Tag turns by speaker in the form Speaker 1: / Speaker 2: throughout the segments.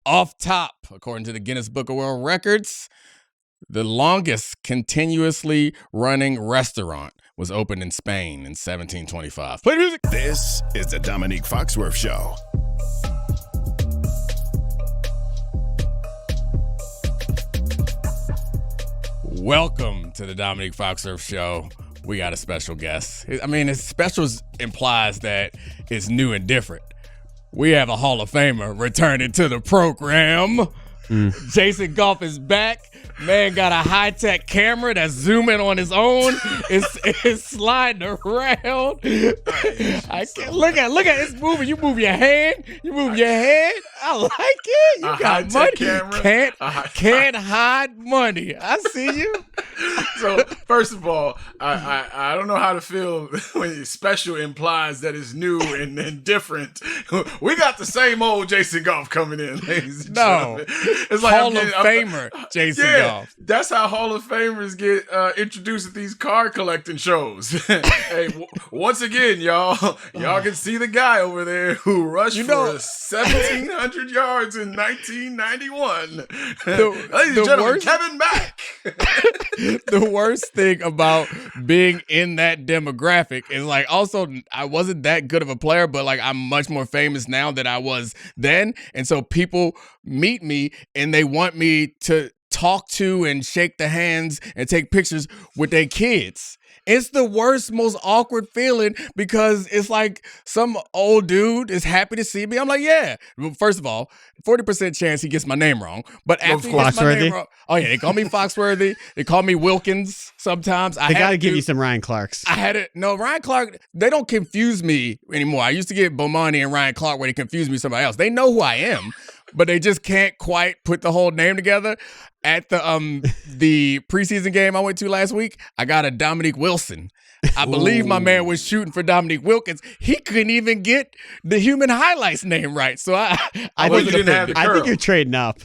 Speaker 1: Off top, according to the Guinness Book of World Records, the longest continuously running restaurant was opened in Spain in 1725. Play the music.
Speaker 2: This is the Domonique Foxworth Show.
Speaker 1: Welcome to the Domonique Foxworth Show. We got a special guest. I mean, special implies that it's new and different. We have a Hall of Famer returning to the program. Jason Goff is back. Man got a high-tech camera that's zooming on his own. It's sliding around. I can't, look at it's moving. You move your hand. I like it. You got money.
Speaker 3: Camera.
Speaker 1: Can't hide money. I see you.
Speaker 3: So first of all, I don't know how to feel when special implies that it's new and different. We got the same old Jason Goff coming in, ladies and gentlemen. It's like
Speaker 1: Hall of Famer Jason Goff.
Speaker 3: That's how Hall of Famers get introduced at these car collecting shows. Hey, once again, y'all can see the guy over there who rushed for 1,700 yards in 1991. Ladies and gentlemen, Kevin Mack.
Speaker 1: The worst thing about being in that demographic is like, also, I wasn't that good of a player, but like I'm much more famous now than I was then. And so people meet me and they want me to talk to and shake the hands and take pictures with their kids. It's the worst, most awkward feeling because it's like some old dude is happy to see me. I'm like, yeah. Well, first of all, 40% chance he gets my name wrong. But after he gets my name wrong, oh yeah, they call me Foxworthy. They call me Wilkins sometimes.
Speaker 4: They got to give you some Ryan Clarks.
Speaker 1: Ryan Clark, they don't confuse me anymore. I used to get Bomani and Ryan Clark where they confuse me with somebody else. They know who I am, but they just can't quite put the whole name together. At the preseason game I went to last week, I got a Dominique Wilson. I believe my man was shooting for Dominique Wilkins. He couldn't even get the human highlights name right. So I
Speaker 3: didn't have the curl.
Speaker 4: I think you're trading up.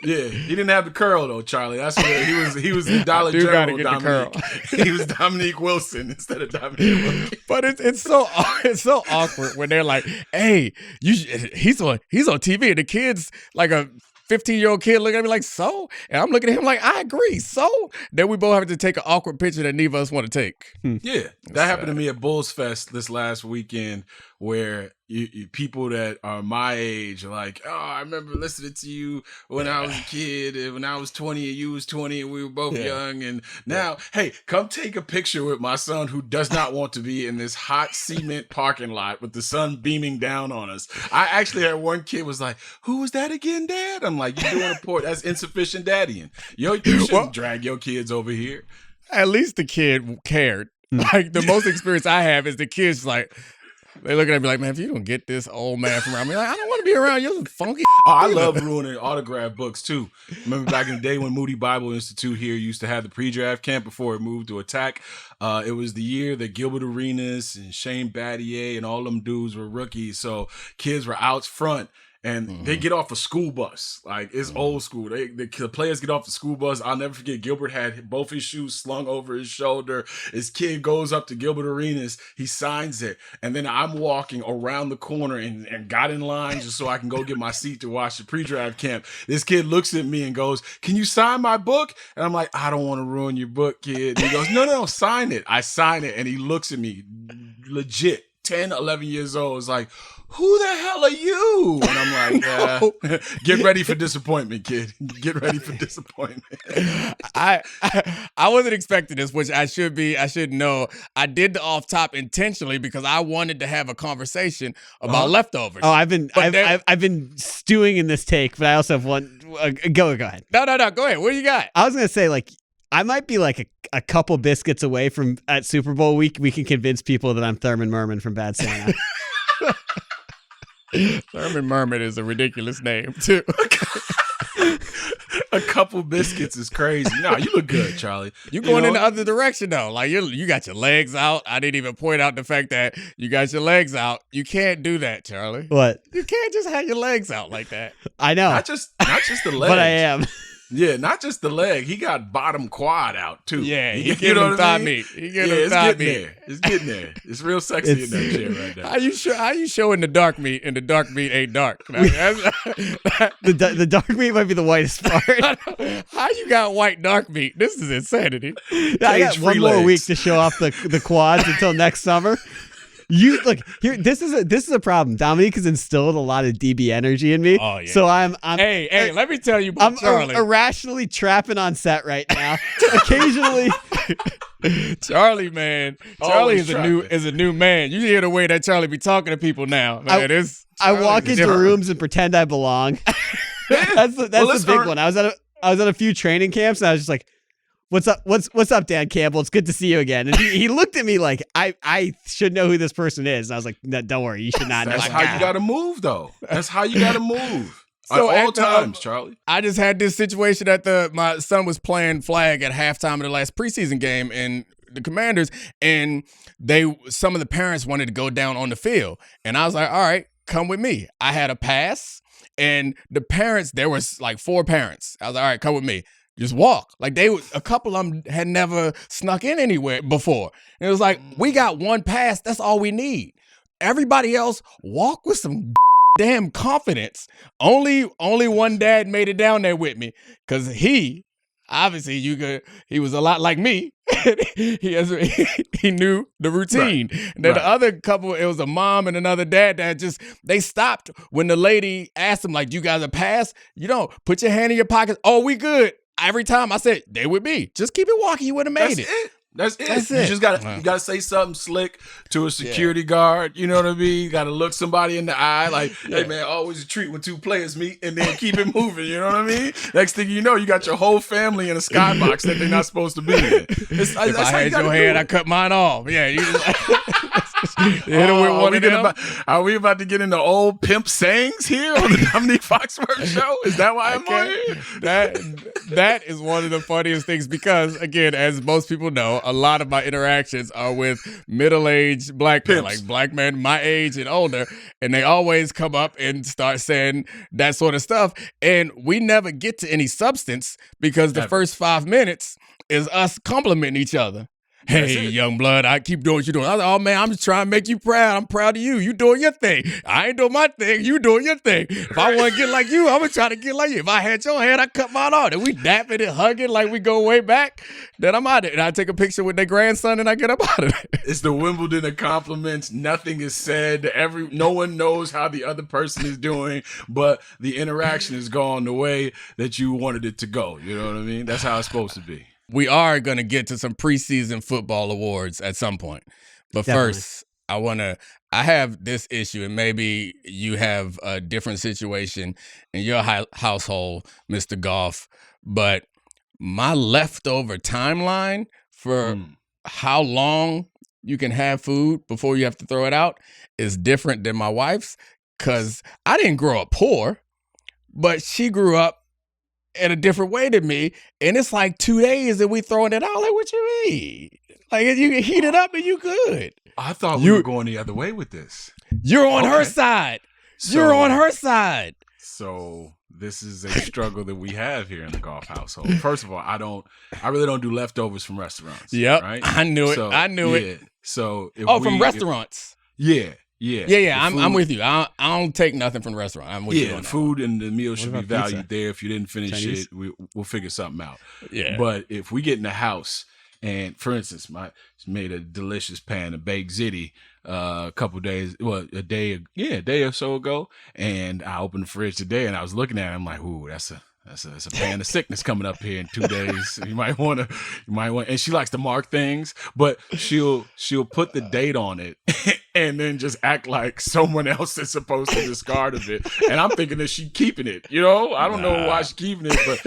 Speaker 3: Yeah, he didn't have the curl though, Charlie. That's what he was the Dollar General Dominique. He was Dominique Wilson instead of Dominique Wilkins.
Speaker 1: But it's so awkward when they're like, "Hey, he's on TV," and the kid's like a 15-year-old kid looking at me like, so? And I'm looking at him like, I agree, so? Then we both have to take an awkward picture that neither of us want to take.
Speaker 3: Yeah, that happened to me at Bulls Fest this last weekend where people that are my age are like, oh, I remember listening to you when I was a kid, and when I was 20 and you was 20 and we were both young. And now, hey, come take a picture with my son who does not want to be in this hot cement parking lot with the sun beaming down on us. I actually had one kid was like, who was that again, Dad? I'm like, you're doing a port. That's insufficient daddying. You shouldn't drag your kids over here.
Speaker 1: At least the kid cared. Like, the most experience I have is the kids like, they looking at me like, man, if you don't get this old man from around me, like, I don't want to be around you, funky.
Speaker 3: Oh, I love ruining autograph books too. Remember back in the day when Moody Bible Institute here used to have the pre-draft camp before it moved to Attack. It was the year that Gilbert Arenas and Shane Battier and all them dudes were rookies. So kids were out front. And they get off a school bus. Like, it's old school. The players get off the school bus. I'll never forget, Gilbert had both his shoes slung over his shoulder. His kid goes up to Gilbert Arenas. He signs it. And then I'm walking around the corner and got in line just so I can go get my seat to watch the pre-draft camp. This kid looks at me and goes, can you sign my book? And I'm like, I don't want to ruin your book, kid. And he goes, no, sign it. I sign it. And he looks at me, legit, 10, 11 years old. It's like, who the hell are you? And I'm like, get ready for disappointment, kid. Get ready for disappointment.
Speaker 1: I wasn't expecting this, which I should know. I did the off top intentionally because I wanted to have a conversation about leftovers.
Speaker 4: Oh, I've been stewing in this take, but I also have one. Go ahead.
Speaker 1: No. Go ahead. What do you got?
Speaker 4: I was gonna say, like, I might be like a couple biscuits away from at Super Bowl week. We can convince people that I'm Thurman Merman from Bad Santa.
Speaker 1: Thurman Merman is a ridiculous name too.
Speaker 3: A couple biscuits is crazy. No, you look good, Charlie.
Speaker 1: You going in the other direction though. Like you got your legs out. I didn't even point out the fact that you got your legs out. You can't do that, Charlie.
Speaker 4: What?
Speaker 1: You can't just have your legs out like that.
Speaker 4: I know.
Speaker 3: Not just the legs.
Speaker 4: But I am.
Speaker 3: Yeah, not just the leg. He got bottom quad out too.
Speaker 1: Yeah, he
Speaker 3: you
Speaker 1: giving
Speaker 3: know
Speaker 1: him
Speaker 3: what
Speaker 1: thigh
Speaker 3: I mean?
Speaker 1: meat. He giving
Speaker 3: Yeah,
Speaker 1: him
Speaker 3: it's
Speaker 1: thigh
Speaker 3: getting
Speaker 1: meat.
Speaker 3: there. It's getting there. It's real sexy in that chair right now.
Speaker 1: How you showing the dark meat and the dark meat ain't dark?
Speaker 4: The dark meat might be the whitest part.
Speaker 1: How you got white dark meat? This is insanity.
Speaker 4: I got one
Speaker 3: Cage-free
Speaker 4: more
Speaker 3: legs.
Speaker 4: week to show off the quads until next summer. You look here. This is a problem. Dominique has instilled a lot of DB energy in me.
Speaker 1: Oh, yeah.
Speaker 4: So I'm
Speaker 1: Hey, let me tell you about
Speaker 4: I'm
Speaker 1: Charlie.
Speaker 4: irrationally trapping on set right now. Occasionally,
Speaker 1: Charlie, man. Charlie
Speaker 3: Always
Speaker 1: is a new man. You hear the way that Charlie be talking to people now. Man,
Speaker 4: I walk into
Speaker 1: different.
Speaker 4: rooms and pretend I belong. That's the big one. I was at a few training camps and I was just like, "What's up? What's up, Dan Campbell? It's good to see you again." And he looked at me like I should know who this person is. And I was like, "No, don't worry, you should not know."
Speaker 3: That's how you got to move, though. That's how you got to move.
Speaker 1: So
Speaker 3: At all
Speaker 1: at the,
Speaker 3: times, Charlie.
Speaker 1: I just had this situation that my son was playing flag at halftime of the last preseason game in the Commanders, and some of the parents wanted to go down on the field, and I was like, "All right, come with me." I had a pass, and the parents, there was like 4 parents. I was like, "All right, come with me." Just walk. Like a couple of them had never snuck in anywhere before. And it was like, we got one pass. That's all we need. Everybody else walk with some damn confidence. Only one dad made it down there with me because he was a lot like me. he knew the routine.
Speaker 3: Right.
Speaker 1: And then the other couple, it was a mom and another dad that they stopped when the lady asked them, like, "You guys a pass? You don't put your hand in your pocket. Oh, we good." Every time I said, "They with me. Just keep it walking. You would have made it."
Speaker 3: That's it.
Speaker 1: That's
Speaker 3: You
Speaker 1: it.
Speaker 3: just gotta say something slick to a security guard. You know what I mean? You gotta look somebody in the eye, like, "Hey man, always a treat when 2 players meet," and then keep it moving. You know what I mean? Next thing you know, you got your whole family in a skybox that they're not supposed to be in.
Speaker 1: If I had your hand, I cut mine off. Yeah, you hit him with one of them.
Speaker 3: Are we about to get into old pimp sayings here on the Domonique Foxworth Show? Is that why I'm on here?
Speaker 1: That is one of the funniest things because, again, as most people know, a lot of my interactions are with middle-aged black men, like black men my age and older, and they always come up and start saying that sort of stuff, and we never get to any substance because the first 5 minutes is us complimenting each other. "Hey, young blood, I keep doing what you're doing." I was like, "Oh, man, I'm just trying to make you proud. I'm proud of you. You doing your thing. I ain't doing my thing. You doing your thing. If I want to get like you, I'm going to try to get like you. If I had your hand, I cut mine off." And we dapping and hugging like we go way back. Then I'm out of it. And I take a picture with their grandson and I get up out of it.
Speaker 3: It's the Wimbledon of compliments. Nothing is said. No one knows how the other person is doing, but the interaction is gone the way that you wanted it to go. You know what I mean? That's how it's supposed to be.
Speaker 1: We are going to get to some preseason football awards at some point. But
Speaker 4: Definitely.
Speaker 1: first, I have this issue, and maybe you have a different situation in your household, Mr. Goff, but my leftover timeline for how long you can have food before you have to throw it out is different than my wife's, because I didn't grow up poor, but she grew up in a different way than me, and it's like 2 days and we throwing it out. Like, what you mean? Like, you can heat it up and you good.
Speaker 3: I thought we were going the other way with this.
Speaker 1: You're on her side. You're on her side.
Speaker 3: So this is a struggle that we have here in the Goff household. First of all, I really don't do leftovers from restaurants.
Speaker 1: Yep,
Speaker 3: right?
Speaker 1: I knew it.
Speaker 3: So,
Speaker 1: I knew it.
Speaker 3: So
Speaker 1: from restaurants.
Speaker 3: Yeah.
Speaker 1: I'm with you. I don't take nothing from the restaurant. I'm with you on
Speaker 3: the
Speaker 1: that.
Speaker 3: food and the meal should be
Speaker 4: about
Speaker 3: valued
Speaker 4: pizza?
Speaker 3: there. If you didn't finish
Speaker 4: Chinese?
Speaker 3: it, we'll figure something out.
Speaker 1: Yeah.
Speaker 3: But if we get in the house and, for instance, made a delicious pan of baked ziti a day or so ago, and I opened the fridge today and I was looking at it, I'm like, ooh, that's a pan of sickness coming up here in 2 days. You might want, and she likes to mark things, but she'll put the date on it and then just act like someone else is supposed to discard of it. And I'm thinking that she's keeping it, you know? I don't know why she's keeping it, but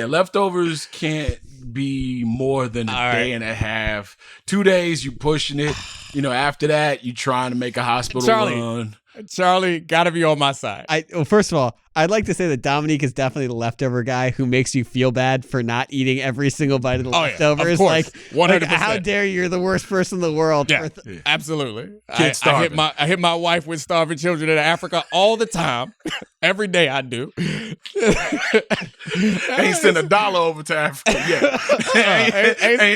Speaker 3: leftovers can't be more than a day and a half. 2 days, you pushing it. You know, after that, you trying to make a hospital run.
Speaker 1: Charlie, gotta be on my side.
Speaker 4: Well, first of all, I'd like to say that Domonique is definitely the leftover guy who makes you feel bad for not eating every single bite of the leftovers.
Speaker 1: Of course. 100%.
Speaker 4: How dare you? You're the worst person in the world.
Speaker 1: Yeah, absolutely.
Speaker 3: Kids starving.
Speaker 1: I hit my wife with starving children in Africa all the time. Every day I do.
Speaker 3: Ain't sent $1 over to Africa yet.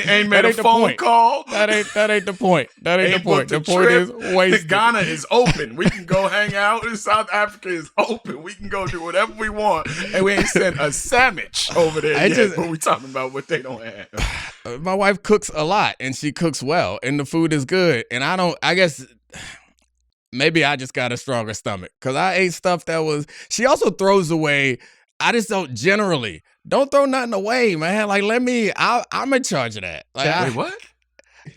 Speaker 3: ain't made a phone call.
Speaker 1: That ain't the point. That ain't the point. The point is wasted.
Speaker 3: Ghana is open. We can go hang out. South Africa is open. We can go do whatever we want. And we ain't sent a sandwich over there yet. But we talking about what they don't have.
Speaker 1: My wife cooks a lot, and she cooks well, and the food is good. And I guess maybe I just got a stronger stomach because I ate stuff that was. She also throws away. I just don't throw nothing away, man. Like I'm in charge of that. Like,
Speaker 3: wait, what?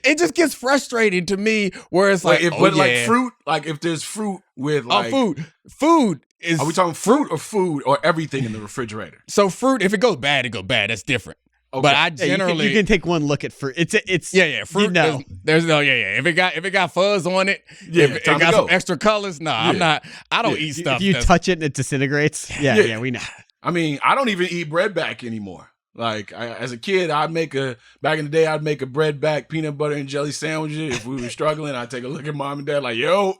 Speaker 1: It just gets frustrating to me where it's like
Speaker 3: like fruit, like if there's fruit with like
Speaker 1: food is.
Speaker 3: Are we talking fruit or food or everything in the refrigerator?
Speaker 1: So fruit, if it goes bad, it goes bad. That's different. Okay. But I generally
Speaker 4: you can take one look at fruit. It's
Speaker 1: fruit.
Speaker 4: You know.
Speaker 1: There's no If it got fuzz on it, if it got some extra colors, I'm not. I don't eat stuff.
Speaker 4: If you touch it and it disintegrates, we know.
Speaker 3: I mean, I don't even eat bread back anymore. Like as a kid, back in the day, I'd make a bread back peanut butter and jelly sandwich. If we were struggling, I'd take a look at mom and dad like, yo,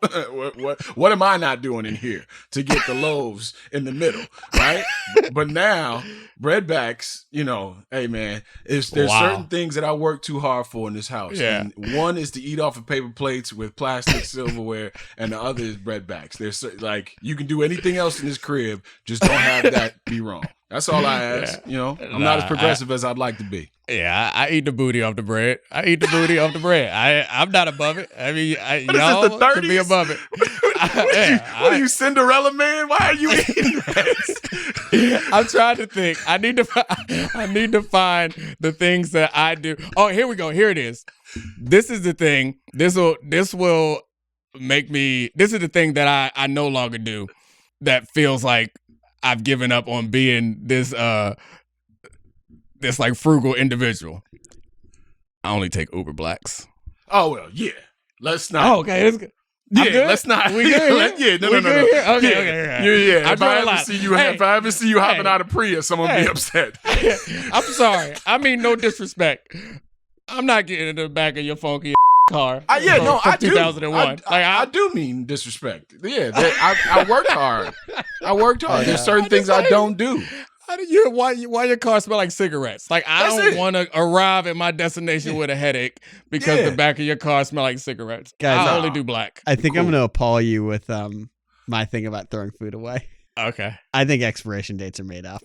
Speaker 3: what am I not doing in here to get the loaves in the middle, right? But now bread backs, hey man, there's certain things that I work too hard for in this house.
Speaker 1: Yeah.
Speaker 3: And one is to eat off of paper plates with plastic silverware, and the other is bread backs. There's like, you can do anything else in this crib, just don't have that be wrong. That's all I ask. I'm not as progressive as I'd like to be.
Speaker 1: Yeah, I eat the booty off the bread. I'm not above it. I mean,
Speaker 3: y'all the 30s?
Speaker 1: Could be above it.
Speaker 3: What are you, Cinderella man? Why are you eating that?
Speaker 1: I'm trying to think. I need to find the things that I do. Oh, here we go. Here it is. This is the thing. This will make me. This is the thing that I no longer do. That feels like I've given up on being this like frugal individual. I only take Uber Blacks.
Speaker 3: Oh well, yeah. Let's not.
Speaker 1: Oh, okay. That's good.
Speaker 3: Yeah, let's not.
Speaker 1: We good here?
Speaker 3: No.
Speaker 1: Okay.
Speaker 3: Yeah. If I ever see you hopping out of Prius, I'm gonna be upset.
Speaker 1: I'm sorry. I mean, no disrespect. I'm not getting in the back of your funky car.
Speaker 3: I do.
Speaker 1: 2001.
Speaker 3: I do mean disrespect. Yeah, I worked hard. There's certain things I don't do.
Speaker 1: Why your car smell like cigarettes? Like I don't want to arrive at my destination with a headache because the back of your car smell like cigarettes.
Speaker 4: Guys,
Speaker 1: I only do black.
Speaker 4: I think I'm going to appall you with my thing about throwing food away.
Speaker 1: Okay.
Speaker 4: I think expiration dates are made up.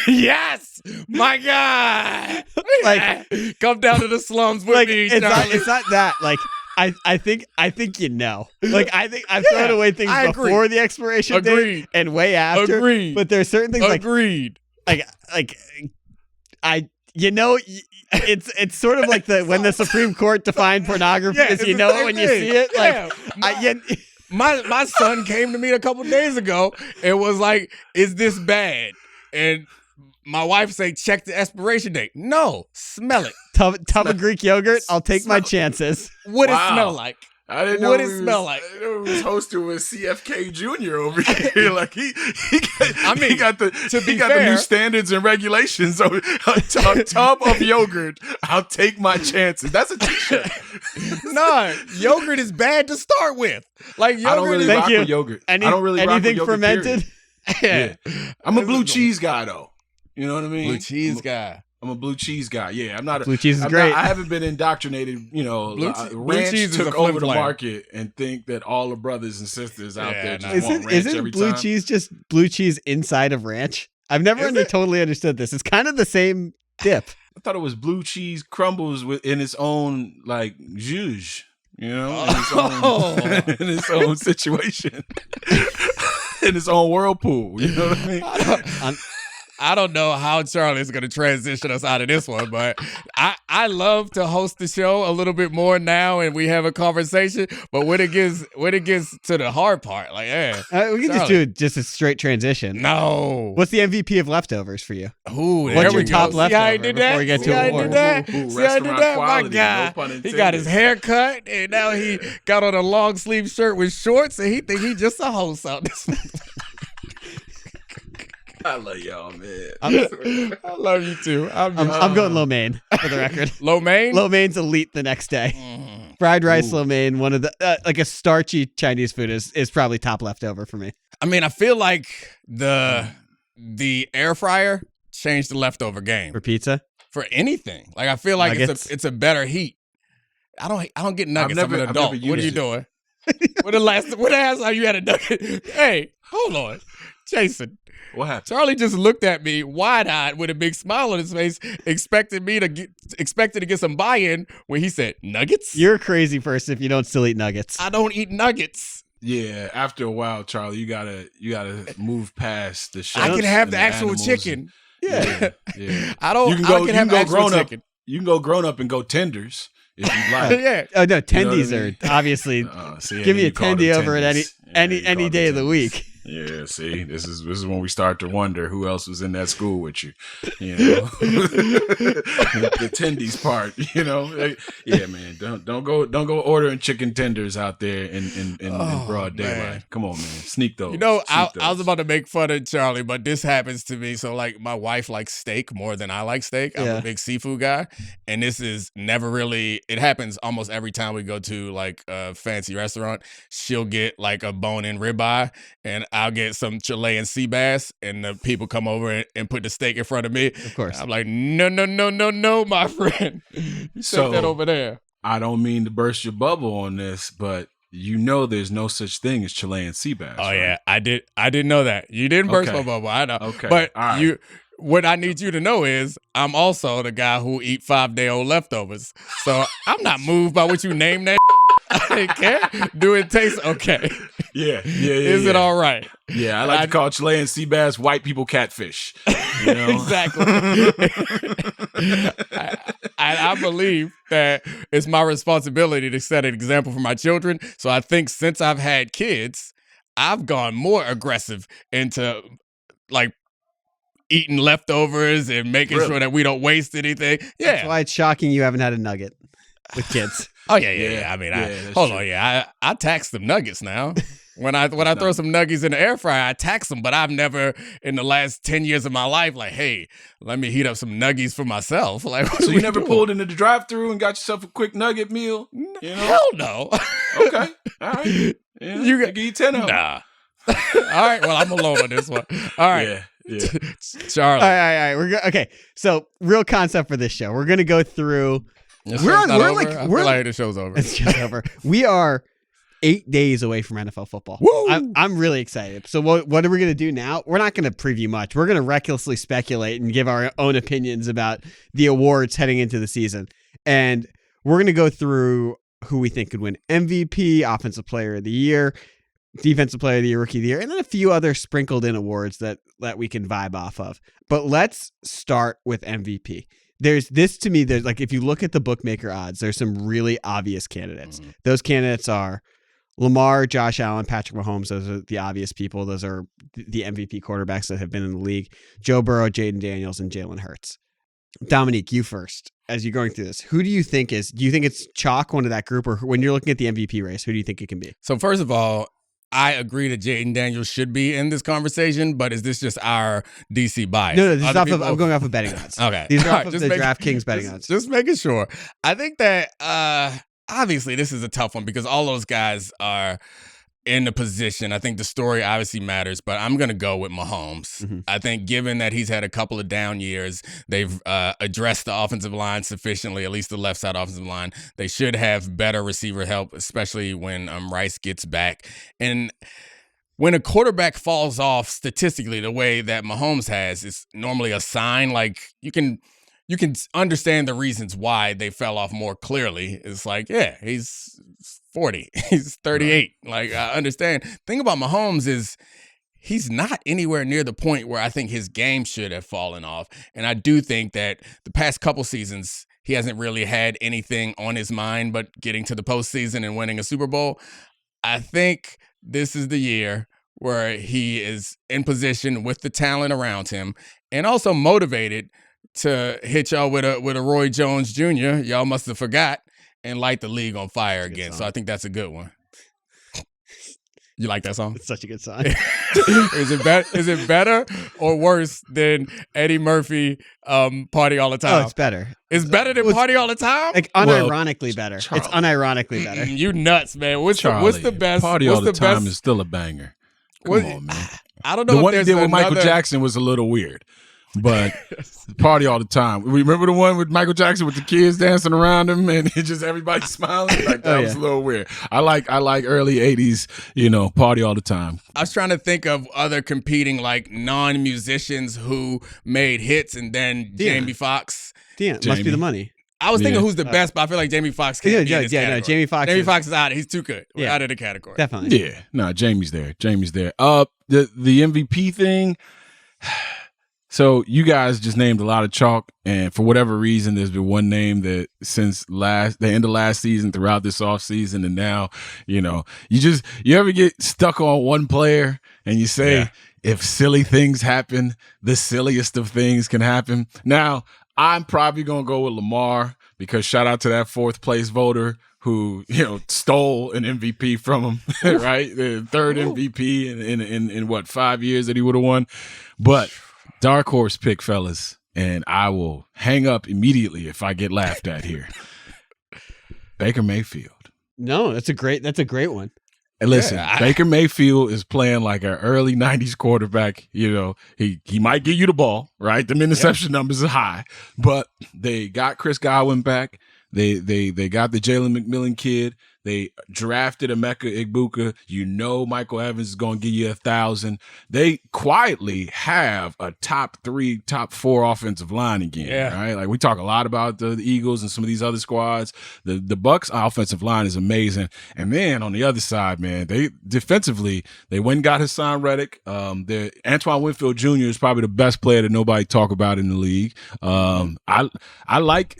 Speaker 1: Yes, my God. Like, come down to the slums with me.
Speaker 4: It's not that. Like, I think you know. Like, I think I've thrown away things before the expiration date and way after.
Speaker 1: Agreed.
Speaker 4: But there's certain things it's sort of like when the Supreme Court defined pornography is it when you see it. Like,
Speaker 1: My son came to me a couple days ago and was like, "Is this bad?" And my wife say, "Check the expiration date." No, smell it.
Speaker 4: Tub of Greek yogurt. I'll take my chances.
Speaker 1: What it smell like?
Speaker 3: I didn't know
Speaker 1: what it smell like.
Speaker 3: I didn't know he was hosted with CFK Jr. over here. Like he got the new standards and regulations. So a tub of yogurt. I'll take my chances. That's a t-shirt.
Speaker 1: Nah, yogurt is bad to start with. Like yogurt.
Speaker 3: I don't really rock with yogurt. I don't really rock with
Speaker 4: anything
Speaker 3: yogurt,
Speaker 4: fermented.
Speaker 3: Yeah. I'm a blue cheese guy though. You know what I mean?
Speaker 1: Blue cheese guy.
Speaker 3: I'm a blue cheese guy. Yeah, I'm not.
Speaker 4: Blue cheese is great.
Speaker 3: I haven't been indoctrinated. Ranch
Speaker 1: cheese
Speaker 3: took over the market and think that all the brothers and sisters out there just want ranch every time.
Speaker 4: Blue cheese just blue cheese inside of ranch? I've never totally understood this. It's kind of the same dip.
Speaker 3: I thought it was blue cheese crumbles in its own like zhuzh. In its own situation, in its own whirlpool. You know what I mean?
Speaker 1: I don't know how Charlie's going to transition us out of this one, but I love to host the show a little bit more now, and we have a conversation. But when it gets to the hard part, like,
Speaker 4: we can just do a straight transition.
Speaker 1: No,
Speaker 4: what's the MVP of leftovers for you?
Speaker 1: Ooh,
Speaker 4: what's your top leftover?
Speaker 1: See how he did that?
Speaker 4: Before we get to awards.
Speaker 1: See how he did that? My guy, he got his hair cut, and now he got on a long sleeve shirt with shorts, and he think he just a host out this.
Speaker 3: I love y'all, man.
Speaker 1: I love you too.
Speaker 4: I'm going lo mein for the record.
Speaker 1: Lo mein?
Speaker 4: Lo mein's elite the next day. Fried rice lo mein, one of the like a starchy Chinese food is probably top leftover for me.
Speaker 1: I mean, I feel like the air fryer changed the leftover game
Speaker 4: For pizza?
Speaker 1: for anything. Like I feel like it's a better heat. I don't get nuggets. I'm an adult. What are you doing? When the last time you had a nugget? Hey, hold on, Jason.
Speaker 3: What happened?
Speaker 1: Charlie just looked at me wide-eyed with a big smile on his face, expected to get some buy-in when he said nuggets.
Speaker 4: You're a crazy person if you don't still eat nuggets.
Speaker 1: I don't eat nuggets.
Speaker 3: Yeah, after a while, Charlie, you gotta move past the shit.
Speaker 1: I can have the actual
Speaker 3: animals
Speaker 1: chicken.
Speaker 3: Yeah.
Speaker 1: I can have actual chicken.
Speaker 3: You can go grown up and go tenders if you like.
Speaker 1: Yeah.
Speaker 4: Oh no, tendies
Speaker 3: I mean?
Speaker 4: are obviously.
Speaker 3: See,
Speaker 4: Give me a
Speaker 3: you call them
Speaker 4: tendy over at
Speaker 3: tendies.
Speaker 4: any day of the week.
Speaker 3: Yeah, see, this is when we start to wonder who else was in that school with you. You know, the tendies part. You know, yeah, man, don't go ordering chicken tenders out there in broad daylight.
Speaker 1: Man.
Speaker 3: Come on, man, sneak those.
Speaker 1: You know, I
Speaker 3: Sneak
Speaker 1: was
Speaker 3: those.
Speaker 1: about to make fun of Charlie, but this happens to me. So, like, my wife likes steak more than I like steak. I'm
Speaker 4: Yeah.
Speaker 1: a big seafood guy, and this is never really. It happens almost every time we go to like a fancy restaurant. She'll get like a bone-in ribeye, and I'll get some Chilean sea bass, and the people come over and put the steak in front of me.
Speaker 4: Of course.
Speaker 1: I'm like, no, my friend. You
Speaker 3: So-
Speaker 1: take that over there.
Speaker 3: I don't mean to burst your bubble on this, but you know there's no such thing as Chilean sea bass.
Speaker 1: Oh
Speaker 3: right?
Speaker 1: yeah, I didn't know that. You didn't burst
Speaker 3: Okay.
Speaker 1: my bubble. I know.
Speaker 3: Okay.
Speaker 1: But
Speaker 3: All right.
Speaker 1: what I need you to know is I'm also the guy who eat 5-day-old leftovers. So I'm not moved by what you name that. I didn't care. Do it taste okay?
Speaker 3: Yeah.
Speaker 1: Is it all right?
Speaker 3: Yeah, I like to call Chilean sea bass white people catfish. You know?
Speaker 1: Exactly. I believe that it's my responsibility to set an example for my children. So I think since I've had kids, I've gone more aggressive into like eating leftovers and making
Speaker 3: Really?
Speaker 1: sure that we don't waste anything. Yeah.
Speaker 4: That's why it's shocking you haven't had a nugget with kids.
Speaker 1: Oh yeah.
Speaker 3: Yeah.
Speaker 1: I mean,
Speaker 3: Yeah, that's
Speaker 1: hold
Speaker 3: true.
Speaker 1: on. Yeah, I tax them nuggets now. When I throw some nuggets in the air fryer, I tax them. But I've never, in the last 10 years of my life, like, hey, let me heat up some nuggies for myself. Like, what
Speaker 3: So
Speaker 1: are
Speaker 3: you
Speaker 1: we
Speaker 3: never
Speaker 1: doing?
Speaker 3: pulled into the drive-thru and got yourself a quick nugget meal? You know?
Speaker 1: Hell no.
Speaker 3: Okay. All right. Yeah,
Speaker 1: You got-
Speaker 3: give you 10 of them.
Speaker 1: Nah. All right. Well, I'm alone on this one. All right,
Speaker 3: Yeah.
Speaker 1: Charlie.
Speaker 4: All right. Okay. So, real concept for this show. We're gonna go through.
Speaker 1: The
Speaker 4: We're
Speaker 1: show's
Speaker 4: on-
Speaker 1: not
Speaker 4: we're
Speaker 1: over?
Speaker 4: like-
Speaker 1: I
Speaker 4: we're-
Speaker 1: feel like the show's over.
Speaker 4: It's just over. We are 8 days away from NFL football.
Speaker 1: Woo!
Speaker 4: I'm really excited. So what are we going to do now? We're not going to preview much. We're going to recklessly speculate and give our own opinions about the awards heading into the season. And we're going to go through who we think could win MVP, Offensive Player of the Year, Defensive Player of the Year, Rookie of the Year, and then a few other sprinkled in awards that we can vibe off of. But let's start with MVP. There's like, if you look at the bookmaker odds, there's some really obvious candidates.
Speaker 1: Mhm.
Speaker 4: Those candidates are Lamar, Josh Allen, Patrick Mahomes. Those are the obvious people. Those are the MVP quarterbacks that have been in the league. Joe Burrow, Jaden Daniels, and Jalen Hurts. Domonique, you first. As you're going through this, who do you think it's chalk one of that group, or when you're looking at the MVP race, who do you think it can be?
Speaker 1: So first of all, I agree that Jaden Daniels should be in this conversation, but is this just our DC bias?
Speaker 4: No, this is
Speaker 1: Other
Speaker 4: off of,
Speaker 1: people-
Speaker 4: I'm going off of betting odds.
Speaker 1: Okay.
Speaker 4: These are
Speaker 1: All
Speaker 4: off
Speaker 1: right,
Speaker 4: of
Speaker 1: just
Speaker 4: the
Speaker 1: making-
Speaker 4: DraftKings betting odds.
Speaker 1: Just making sure. I think that obviously this is a tough one because all those guys are in the position. I think the story obviously matters, but I'm going to go with Mahomes.
Speaker 4: Mhm.
Speaker 1: I think given that he's had a couple of down years, they've addressed the offensive line sufficiently, at least the left side offensive line. They should have better receiver help, especially when Rice gets back. And when a quarterback falls off statistically the way that Mahomes has, it's normally a sign. Like you can understand the reasons why they fell off more clearly. It's like, yeah, he's 40, he's 38. Like I understand. Thing about Mahomes is he's not anywhere near the point where I think his game should have fallen off. And I do think that the past couple seasons, he hasn't really had anything on his mind but getting to the postseason and winning a Super Bowl. I think this is the year where he is in position with the talent around him and also motivated to hit y'all with a Roy Jones Jr. Y'all must have forgot and light the league on fire again. So I think that's a good one. You like that song?
Speaker 4: It's such a good song.
Speaker 1: Is it better or worse than Eddie Murphy Party All the Time?
Speaker 4: Oh, it's better.
Speaker 1: It's better than Party All the Time?
Speaker 4: Like unironically better.
Speaker 3: Charlie.
Speaker 4: It's unironically better.
Speaker 1: You nuts, man. What's the best?
Speaker 3: Party
Speaker 1: what's
Speaker 3: All the Time
Speaker 1: best?
Speaker 3: is still a banger. Come on, man.
Speaker 1: I don't know
Speaker 3: The
Speaker 1: if
Speaker 3: one he
Speaker 1: there's
Speaker 3: did with Michael
Speaker 1: another-
Speaker 3: Jackson was a little weird. But Party All the Time. Remember the one with Michael Jackson with the kids dancing around him and it just everybody smiling? Like that was a little weird. I like early 80s, Party All the Time.
Speaker 1: I was trying to think of other competing like non-musicians who made hits, and then Jamie Foxx.
Speaker 4: Damn, must be the money.
Speaker 1: I was thinking who's the best, but I feel like Jamie Foxx can't be in this category.
Speaker 4: No, Jamie Foxx.
Speaker 1: Jamie Foxx is out. He's too good. We're out of the category.
Speaker 4: Definitely.
Speaker 3: Yeah. No, Jamie's there. The MVP thing. So you guys just named a lot of chalk, and for whatever reason, there's been one name that since the end of last season, throughout this offseason, and now, you ever get stuck on one player and you say, if silly things happen, the silliest of things can happen. Now, I'm probably going to go with Lamar because shout out to that fourth place voter who, stole an MVP from him, right? The third MVP in what, 5 years that he would have won. But dark horse pick, fellas, and I will hang up immediately if I get laughed at here. Baker Mayfield.
Speaker 4: No, that's a great one.
Speaker 3: And listen, Baker Mayfield is playing like an early 90s quarterback. He might give you the ball, right? The interception numbers are high, but they got Chris Godwin back. They got the Jalen McMillan kid. They drafted Emeka Egbuka. Michael Evans is going to give you 1,000. They quietly have a top 3, top 4 offensive line again, right? Like we talk a lot about the Eagles and some of these other squads. The Bucs offensive line is amazing. And then on the other side, man, they defensively, they went and got Hassan Reddick. Antoine Winfield Jr. is probably the best player that nobody talk about in the league. I like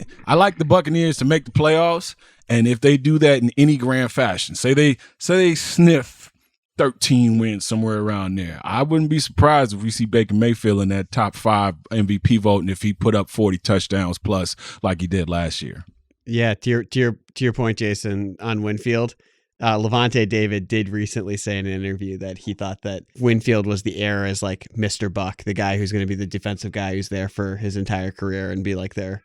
Speaker 3: the Buccaneers to make the playoffs. And if they do that in any grand fashion, say they sniff 13 wins somewhere around there, I wouldn't be surprised if we see Baker Mayfield in that top 5 MVP voting if he put up 40 touchdowns plus like he did last year.
Speaker 4: Yeah, to your point, Jason, on Winfield, Levante David did recently say in an interview that he thought that Winfield was the heir as like Mr. Buck, the guy who's going to be the defensive guy who's there for his entire career and be like their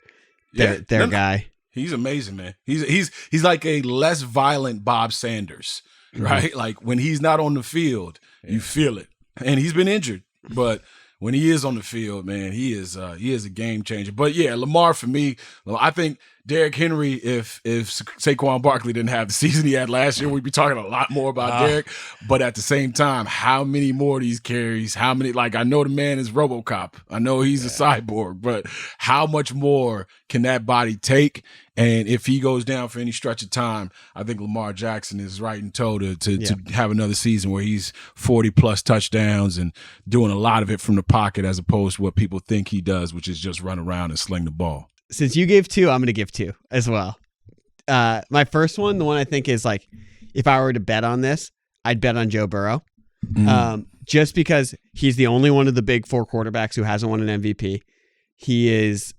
Speaker 4: guy.
Speaker 3: He's amazing, man. He's like a less violent Bob Sanders, right? Mm-hmm. Like when he's not on the field, you feel it. And he's been injured, but when he is on the field, man, he is a game changer. But yeah, Lamar for me, I think Derrick Henry, if Saquon Barkley didn't have the season he had last year, we'd be talking a lot more about Derrick. But at the same time, how many more of these carries? How many? Like I know the man is RoboCop. I know he's a cyborg, but how much more can that body take? And if he goes down for any stretch of time, I think Lamar Jackson is right in tow to have another season where he's 40 plus touchdowns and doing a lot of it from the pocket as opposed to what people think he does, which is just run around and sling the ball.
Speaker 4: Since you gave 2, I'm going to give 2 as well. My first one, the one I think is like, if I were to bet on this, I'd bet on Joe Burrow. Just because he's the only one of the big 4 quarterbacks who hasn't won an MVP. His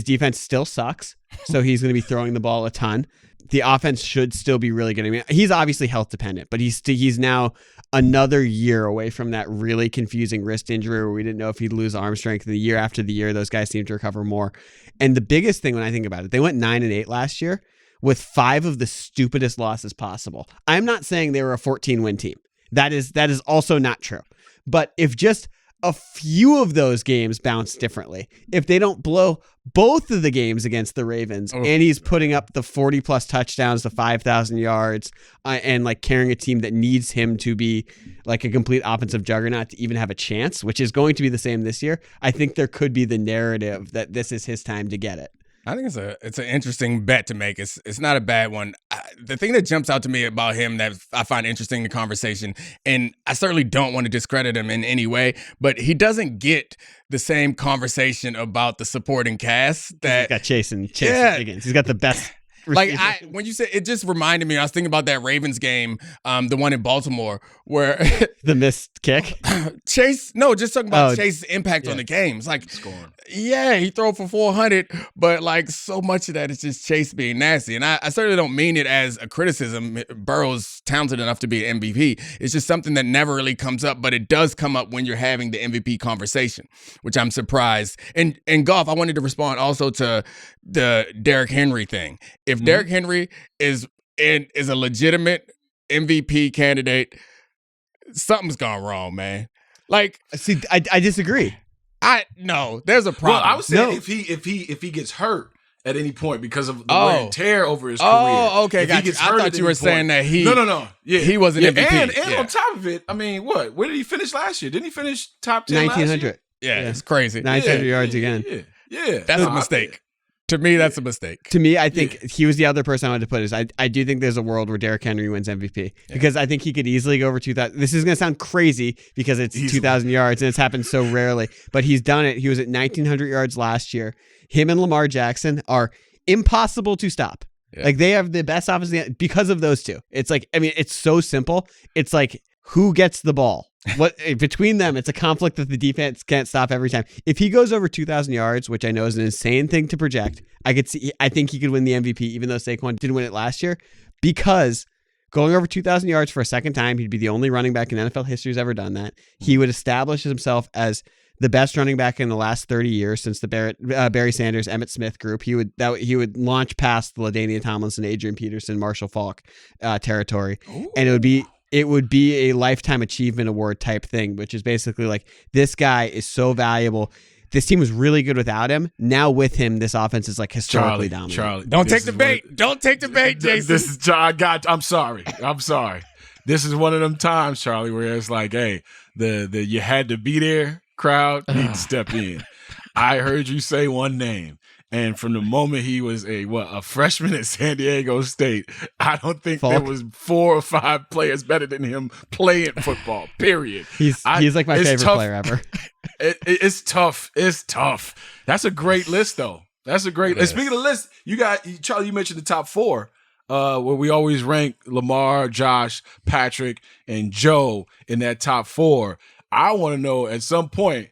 Speaker 4: defense still sucks, so he's going to be throwing the ball a ton. The offense should still be really good. I mean, he's obviously health dependent, but he's now another year away from that really confusing wrist injury where we didn't know if he'd lose arm strength. The year after the year, those guys seem to recover more. And the biggest thing when I think about it, they went 9-8 last year with 5 of the stupidest losses possible. I'm not saying they were a 14-win team. That is also not true. But if just a few of those games bounce differently, if they don't blow both of the games against the Ravens and he's putting up the 40 plus touchdowns, the 5,000 yards and like carrying a team that needs him to be like a complete offensive juggernaut to even have a chance, which is going to be the same this year. I think there could be the narrative that this is his time to get it.
Speaker 1: I think it's an interesting bet to make. It's not a bad one. The thing that jumps out to me about him that I find interesting in the conversation, and I certainly don't want to discredit him in any way, but he doesn't get the same conversation about the supporting cast that
Speaker 4: he's got Chase Higgins. He's got the best
Speaker 1: Like when you said it, just reminded me. I was thinking about that Ravens game, the one in Baltimore, where
Speaker 4: the missed kick.
Speaker 1: Chase. No, just talking about Chase's impact on the game. It's like
Speaker 3: Scoring.
Speaker 1: Yeah, he throw for 400, but like so much of that is just Chase being nasty. And I certainly don't mean it as a criticism. Burrow's talented enough to be an MVP. It's just something that never really comes up, but it does come up when you're having the MVP conversation, which I'm surprised. And in golf, I wanted to respond also to the Derrick Henry thing. If Derrick Henry is a legitimate MVP candidate, something's gone wrong, man. Like,
Speaker 4: see, I disagree.
Speaker 1: No, there's a problem.
Speaker 3: Well, I was saying if he gets hurt at any point because of the wear and tear over his career.
Speaker 1: Oh, okay, got you. I thought you were saying that he he was an MVP.
Speaker 3: And on top of it, I mean, what? Where did he finish last year? Didn't he finish top 10
Speaker 4: 1900?
Speaker 3: last year?
Speaker 1: Yeah, it's crazy.
Speaker 4: 900 yards again.
Speaker 3: Yeah.
Speaker 1: That's a mistake. To me, that's a mistake.
Speaker 4: To me, I think he was the other person I wanted to put. Is I do think there's a world where Derrick Henry wins MVP because I think he could easily go over 2,000. This is going to sound crazy because it's 2,000 yards and it's happened so rarely, but he's done it. He was at 1,900 yards last year. Him and Lamar Jackson are impossible to stop. Yeah. Like they have the best offense because of those two. It's like, I mean, it's so simple. It's like who gets the ball. What between them, it's a conflict that the defense can't stop every time. If he goes over 2,000 yards, which I know is an insane thing to project, I think he could win the MVP, even though Saquon didn't win it last year, because going over 2,000 yards for a second time, he'd be the only running back in NFL history who's ever done that. He would establish himself as the best running back in the last 30 years since the Barry Sanders, Emmitt Smith group. He would launch past the LaDainian Tomlinson, Adrian Peterson, Marshall Faulk territory, and it would be a lifetime achievement award type thing, which is basically like, this guy is so valuable. This team was really good without him. Now with him, this offense is like historically dominant.
Speaker 3: Charlie,
Speaker 1: don't take the bait. Don't take the bait, Jason.
Speaker 3: This is I'm sorry. This is one of them times, Charlie, where it's like, hey, the you had to be there crowd need to step in. I heard you say one name. And from the moment he was a freshman at San Diego State, I don't think there was 4 or 5 players better than him playing football, period.
Speaker 4: He's like my favorite player ever.
Speaker 3: It's tough. It's tough. That's a great list, though. That's a great list. And speaking of lists, Charlie, you mentioned the top 4, where we always rank Lamar, Josh, Patrick, and Joe in that top 4. I want to know at some point,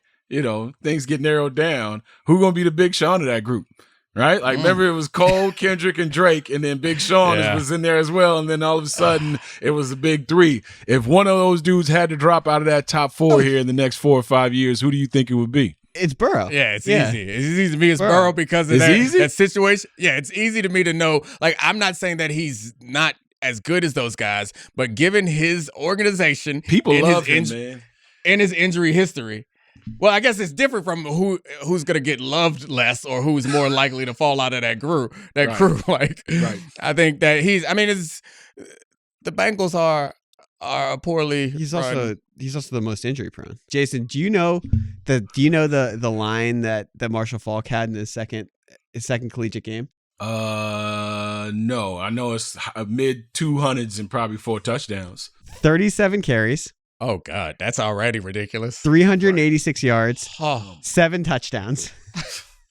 Speaker 3: things get narrowed down, who going to be the Big Sean of that group, right? Like, remember it was Cole, Kendrick, and Drake, and then Big Sean was in there as well, and then all of a sudden, it was the big 3. If one of those dudes had to drop out of that top 4 here in the next 4 or 5 years, who do you think it would be?
Speaker 4: It's Burrow.
Speaker 1: Yeah, it's easy. It's easy to me. It's Burrow because of that situation. Yeah, it's easy to me to know. Like, I'm not saying that he's not as good as those guys, but given his organization,
Speaker 3: people love him, man.
Speaker 1: In his injury history. Well, I guess it's different from who's going to get loved less or who's more likely to fall out of that crew. Like, I think that the Bengals are poorly.
Speaker 4: He's also the most injury prone. Jason, do you know the line that Marshall Faulk had in his second collegiate game?
Speaker 3: No, I know it's mid 200s and probably 4 touchdowns.
Speaker 4: 37 carries.
Speaker 1: Oh, God, that's already ridiculous.
Speaker 4: 386 yards, 7 touchdowns.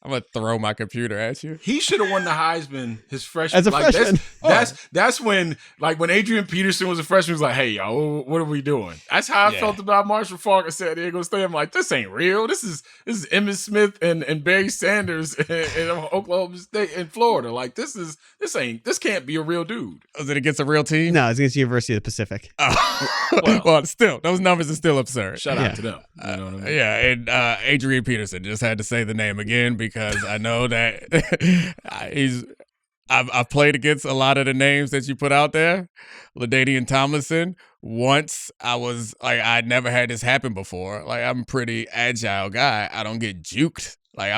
Speaker 1: I'm going to throw my computer at you.
Speaker 3: He should have won the Heisman his freshman.
Speaker 4: As a freshman.
Speaker 3: That's when Adrian Peterson was a freshman, he was like, hey, y'all, what are we doing? That's how I felt about Marshall Faulk at San Diego State. I'm like, this ain't real. This is Emmitt Smith and Barry Sanders in Oklahoma State and Florida. Like, this can't be a real dude.
Speaker 1: Is it against a real team?
Speaker 4: No, it's against University of the Pacific.
Speaker 1: Well, still, those numbers are still absurd.
Speaker 3: Shout out to them. You know what I mean?
Speaker 1: Yeah, and Adrian Peterson, just had to say the name again because I know that I've played against a lot of the names that you put out there. LaDainian Tomlinson. Once I was like, I'd never had this happen before. Like, I'm a pretty agile guy. I don't get juked. Like,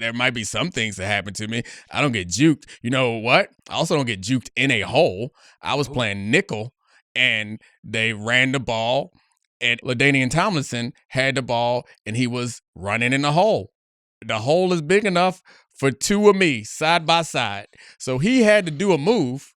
Speaker 1: there might be some things that happen to me. I don't get juked. You know what? I also don't get juked in a hole. I was playing nickel and they ran the ball and LaDainian Tomlinson had the ball and he was running in the hole. The hole is big enough for 2 of me side by side. So he had to do a move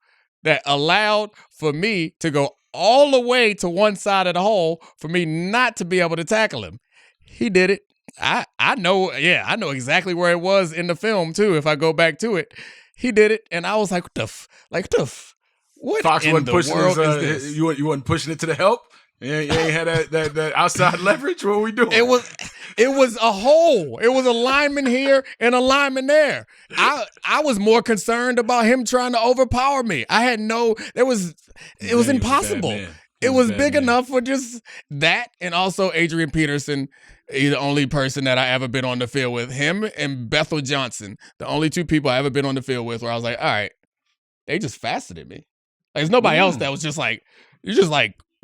Speaker 1: that allowed for me to go all the way to one side of the hole for me not to be able to tackle him. He did it. I know exactly where it was in the film too if I go back to it. he did it, and I was like, what
Speaker 3: Fox
Speaker 1: in
Speaker 3: wasn't
Speaker 1: the
Speaker 3: pushing
Speaker 1: world
Speaker 3: his,
Speaker 1: is this?
Speaker 3: you wasn't pushing it to the help. You ain't had that outside leverage. What were we doing?
Speaker 1: It was a hole. It was a lineman here and a lineman there. I was more concerned about him trying to overpower me. It was impossible. It was big enough for just that, and also Adrian Peterson. He's the only person that I ever been on the field with. Him and Bethel Johnson, the only two people I ever been on the field with where I was like, all right, they just faster than me. Like, there's nobody else that was just like, you're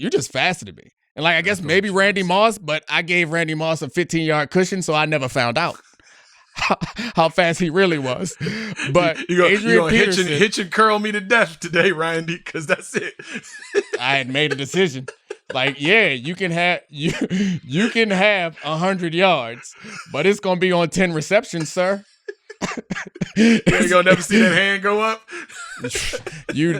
Speaker 1: just faster than me. And like, I guess maybe Randy Moss, but I gave Randy Moss a 15-yard cushion, so I never found out how fast he really was. But Adrian Peterson,
Speaker 3: hitch and curl me to death today, Randy, because that's it.
Speaker 1: I had made a decision. Like, yeah, you can have 100 yards, but it's gonna be on 10 receptions, sir.
Speaker 3: You ain't gonna never see that hand go up.
Speaker 1: You're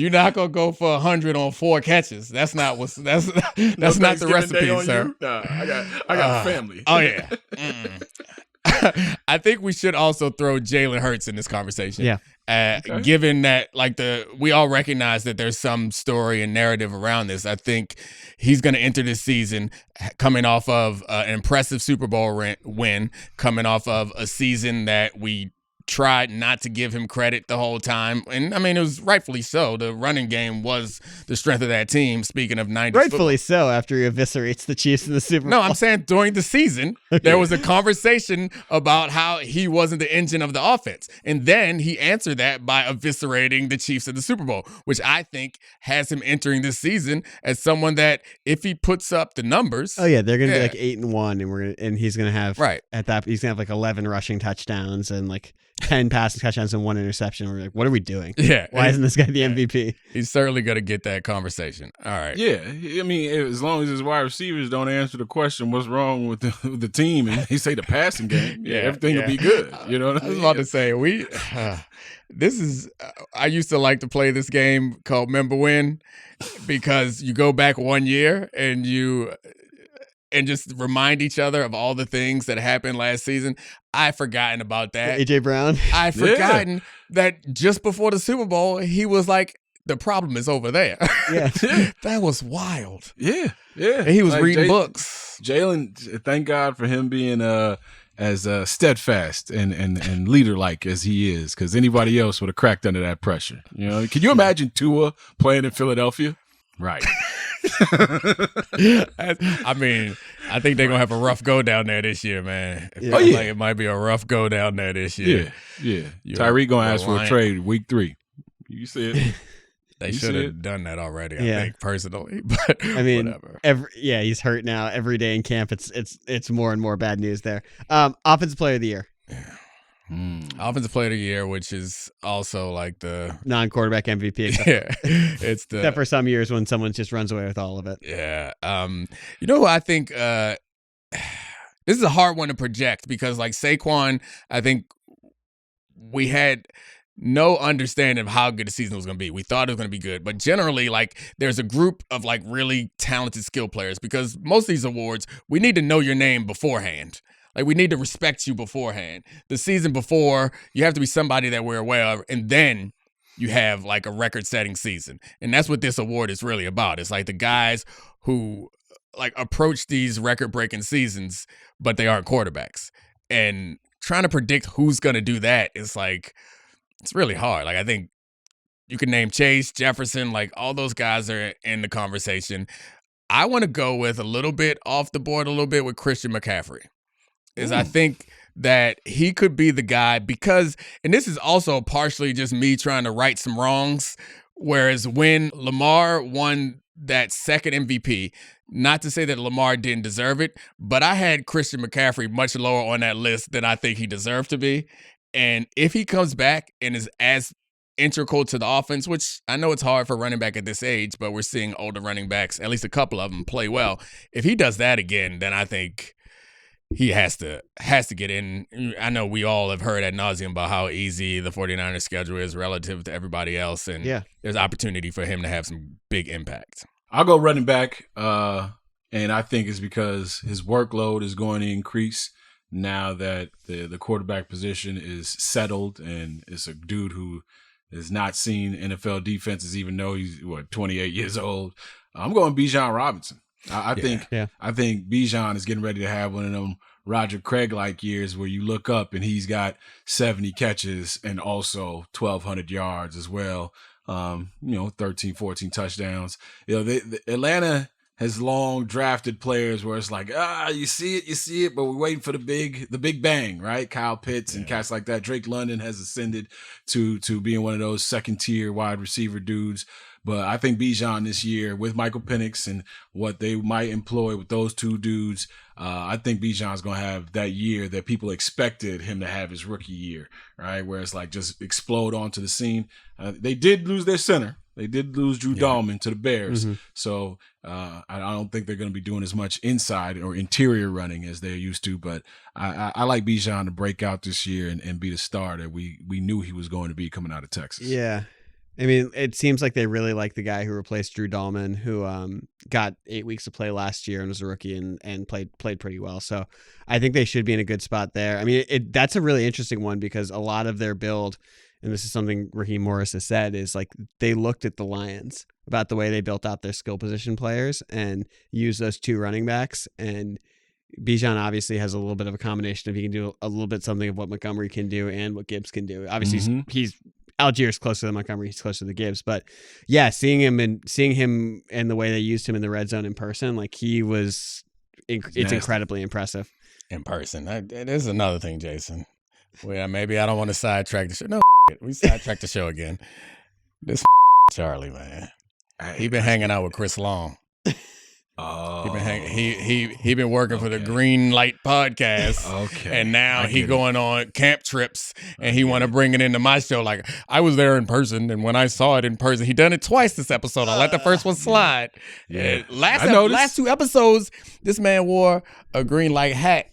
Speaker 1: not gonna go for 100 on 4 catches. That's not not the recipe, sir.
Speaker 3: Nah, I got family.
Speaker 1: Oh yeah. I think we should also throw Jalen Hurts in this conversation.
Speaker 4: Yeah.
Speaker 3: Okay.
Speaker 1: Given that, like, we all recognize that there's some story and narrative around this. I think he's going to enter this season coming off of an impressive Super Bowl win, coming off of a season that we tried not to give him credit the whole time. And I mean, it was rightfully so. The running game was the strength of that team. Speaking of 90s
Speaker 4: rightfully so, after he eviscerates the Chiefs in the Super Bowl.
Speaker 1: No, I'm saying during the season, there was a conversation about how he wasn't the engine of the offense. And then he answered that by eviscerating the Chiefs in the Super Bowl, which I think has him entering this season as someone that, if he puts up the numbers.
Speaker 4: Oh yeah, they're gonna be like 8-1, and he's gonna have he's gonna have like 11 rushing touchdowns and like 10 passing touchdowns and 1 interception. We're like, what are we doing?
Speaker 1: Yeah.
Speaker 4: Why isn't this guy the MVP?
Speaker 1: He's certainly going to get that conversation. All right.
Speaker 3: Yeah. I mean, as long as his wide receivers don't answer the question, what's wrong with the team, and they say the passing game, everything will be good. You know what I mean?
Speaker 1: I was about to say, I used to like to play this game called Member Win, because you go back 1 year and just remind each other of all the things that happened last season. I've forgotten about that.
Speaker 4: AJ Brown.
Speaker 1: I've forgotten that just before the Super Bowl, he was like, the problem is over there.
Speaker 4: Yeah.
Speaker 1: That was wild.
Speaker 3: Yeah. Yeah.
Speaker 1: And he was like reading books.
Speaker 3: Jalen, thank God for him being as steadfast and leader-like as he is, because anybody else would have cracked under that pressure. You know, can you imagine Tua playing in Philadelphia? Right.
Speaker 1: I mean, I think they're gonna have a rough go down there this year, man. Like it might be a rough go down there this year.
Speaker 3: Yeah. Tyreek gonna ask for a trade week 3. You said
Speaker 1: they should have done that already. I think personally, but
Speaker 4: I mean,
Speaker 1: whatever.
Speaker 4: He's hurt now. Every day in camp, it's more and more bad news there. Offensive Player of the Year.
Speaker 1: Yeah. Offensive Player of the Year, which is also like the
Speaker 4: non-quarterback MVP. Except for some years when someone just runs away with all of it.
Speaker 1: Yeah. You know who I think this is a hard one to project, because like Saquon, I think we had no understanding of how good the season was going to be. We thought it was going to be good, but generally, like, there's a group of like really talented skill players, because most of these awards, we need to know your name beforehand. Like, we need to respect you beforehand. The season before, you have to be somebody that we're aware of, and then you have like a record-setting season. And that's what this award is really about. It's like the guys who like approach these record-breaking seasons, but they aren't quarterbacks. And trying to predict who's going to do that is like, it's really hard. Like, I think you can name Chase, Jefferson, like all those guys are in the conversation. I want to go with a little bit off the board, a little bit with Christian McCaffrey. I think that he could be the guy, because, and this is also partially just me trying to right some wrongs, whereas when Lamar won that second MVP, not to say that Lamar didn't deserve it, but I had Christian McCaffrey much lower on that list than I think he deserved to be. And if he comes back and is as integral to the offense, which I know it's hard for running back at this age, but we're seeing older running backs, at least a couple of them, play well. If he does that again, then I think he has to get in. I know we all have heard ad nauseum about how easy the 49ers schedule is relative to everybody else, and there's opportunity for him to have some big impact.
Speaker 3: I'll go running back, and I think it's because his workload is going to increase. now that the quarterback position is settled and it's a dude who has not seen NFL defenses, even though he's 28 years old. I'm going Bijan Robinson. I think Bijan is getting ready to have one of them Roger Craig-like years where you look up and he's got 70 catches and also 1,200 yards as well. 13, 14 touchdowns. Atlanta has long drafted players where it's like, you see it, but we're waiting for the big bang, right? Kyle Pitts and cats like that. Drake London has ascended to being one of those second tier wide receiver dudes. But I think Bijan this year with Michael Penix and what they might employ with those two dudes, I think Bijan's going to have that year that people expected him to have his rookie year, right? Where it's like just explode onto the scene. They did lose their center. They did lose Drew Dahlman to the Bears. Mm-hmm. So I don't think they're going to be doing as much inside or interior running as they're used to. But I like Bijan to break out this year and be the star that we knew he was going to be coming out of Texas.
Speaker 4: Yeah. I mean, it seems like they really like the guy who replaced Drew Dahlman, who got 8 weeks to play last year and was a rookie and played pretty well. So I think they should be in a good spot there. I mean, that's a really interesting one because a lot of their build, and this is something Raheem Morris has said, is like they looked at the Lions about the way they built out their skill position players and used those two running backs. And Bijan obviously has a little bit of a combination of he can do a little bit something of what Montgomery can do and what Gibbs can do. Obviously, he's Algiers closer than Montgomery, he's closer to Gibbs, but yeah, seeing him and the way they used him in the red zone in person, like it's incredibly impressive
Speaker 1: in person. It is another thing, Jason. Well, maybe I don't want to sidetrack the show. No, we sidetracked the show again. This Charlie, man, he been hanging out with Chris Long.
Speaker 3: Oh,
Speaker 1: he been working for the Green Light podcast.
Speaker 3: Okay,
Speaker 1: and now he going on camp trips, and he want to bring it into my show. Like I was there in person, and when I saw it in person, he done it twice this episode. I let the first one slide.
Speaker 3: Yeah,
Speaker 1: last two episodes, this man wore a Green Light hat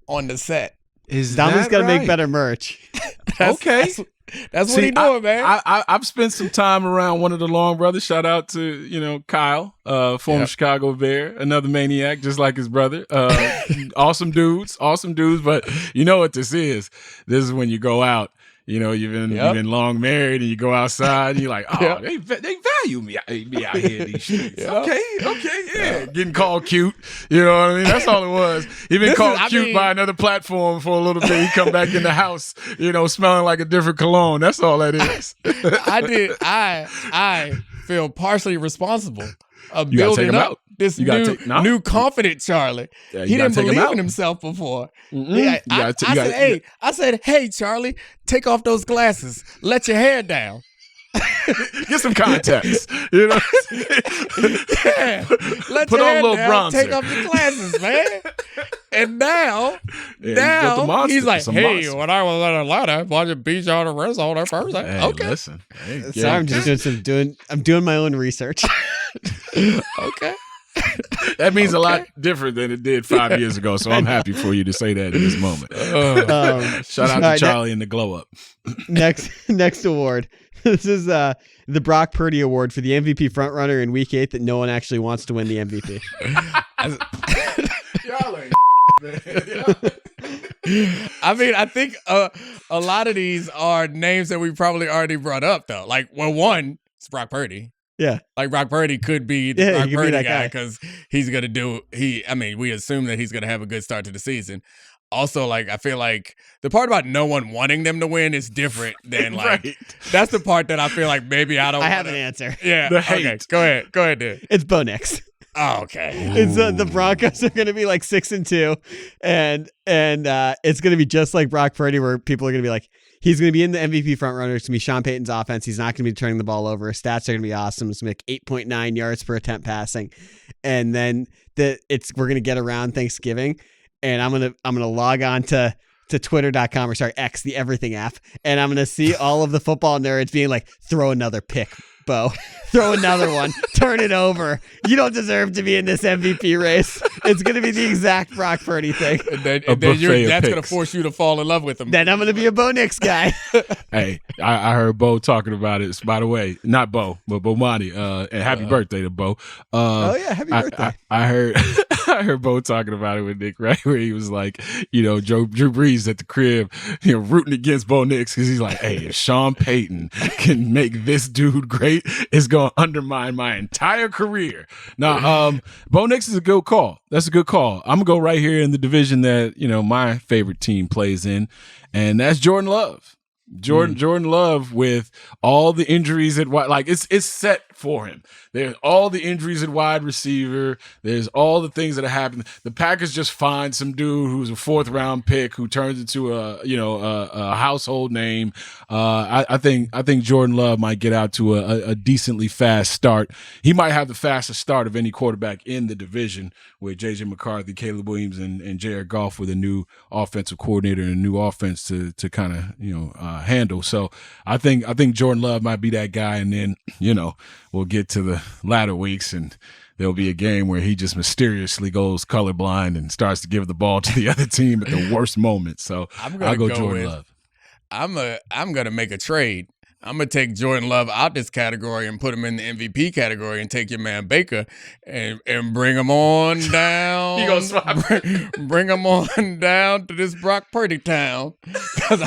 Speaker 1: on the set.
Speaker 4: Domin's got to make better merch.
Speaker 1: That's what he doing, man.
Speaker 3: I've spent some time around one of the Long brothers. Shout out to Kyle, former Chicago Bear, another maniac just like his brother. Awesome dudes. But you know what this is? This is when you go out. You've been long married and you go outside and you're like, they value me out here in these streets. Okay, getting called cute. You know what I mean? That's all it was. He been called cute by another platform for a little bit. He come back in the house, smelling like a different cologne. That's all that is.
Speaker 1: I feel partially responsible of building up this new confident Charlie. Yeah, he didn't believe in himself before. I said, hey, Charlie, take off those glasses. Let your hair down.
Speaker 3: Get some context.
Speaker 1: Put your hair down, bronzer. Take off your glasses, man. And now he's like, hey, when I was in Atlanta, watching Bijan and Rez on their first.
Speaker 3: Hey, okay, listen.
Speaker 4: Sorry, I'm just doing my own research.
Speaker 1: Okay.
Speaker 3: That means a lot different than it did 5 years ago, so I'm happy for you to say that in this moment. Shout out to Charlie and the glow up.
Speaker 4: Next award. This is the Brock Purdy Award for the MVP frontrunner in Week 8 that no one actually wants to win the MVP.
Speaker 3: Y'all ain't man.
Speaker 1: I mean, I think a lot of these are names that we probably already brought up, though. Like, one, it's Brock Purdy.
Speaker 4: Yeah.
Speaker 1: Like Brock Purdy could be the Brock Purdy guy because he's going to we assume that he's going to have a good start to the season. Also, like, I feel like the part about no one wanting them to win is different than like, that's the part that I feel like maybe I have
Speaker 4: an answer.
Speaker 1: Yeah. Okay. Go ahead, dude.
Speaker 4: It's Bo Nix.
Speaker 1: Oh, okay.
Speaker 4: It's the Broncos are going to be like 6-2 and it's going to be just like Brock Purdy where people are going to be like, he's going to be in the MVP frontrunner. It's going to be Sean Payton's offense. He's not going to be turning the ball over. His stats are going to be awesome. It's going to be like 8.9 yards per attempt passing. And then we're going to get around Thanksgiving and I'm going to log on to twitter.com or X, the everything app. And I'm going to see all of the football nerds being like, throw another pick, Bo. Throw another one. Turn it over. You don't deserve to be in this MVP race. It's going to be the exact Brock Purdy thing.
Speaker 1: And then that's going to force you to fall in love with him.
Speaker 4: Then I'm going to be a Bo Nix guy.
Speaker 3: Hey, I heard Bo talking about it. By the way, not Bo, but Bomani. And happy birthday to Bo.
Speaker 4: Happy birthday.
Speaker 3: I heard I heard Bo talking about it with Nick, right? Where he was like, Drew Brees at the crib, rooting against Bo Nix because he's like, hey, if Sean Payton can make this dude great, it's going to undermine my entire career. Now, Bo Nix is a good call. That's a good call. I'm going to go right here in the division that, my favorite team plays in, and that's Jordan Love. Jordan Love, with all the injuries at wide, like it's set for him. There's all the injuries at wide receiver. There's all the things that have happened. The Packers just find some dude who's a 4th round pick who turns into a household name. I think Jordan Love might get out to a decently fast start. He might have the fastest start of any quarterback in the division, with J.J. McCarthy, Caleb Williams, and Jared Goff with a new offensive coordinator and a new offense to kind of handle. So I think Jordan Love might be that guy, and then we'll get to the latter weeks and there'll be a game where he just mysteriously goes colorblind and starts to give the ball to the other team at the worst moment. So I'll go Jordan Love.
Speaker 1: I'm gonna make a trade. I'm gonna take Jordan Love out this category and put him in the MVP category, and take your man Baker and bring him on down.
Speaker 3: He gonna swap.
Speaker 1: Bring him on down to this Brock Purdy town, because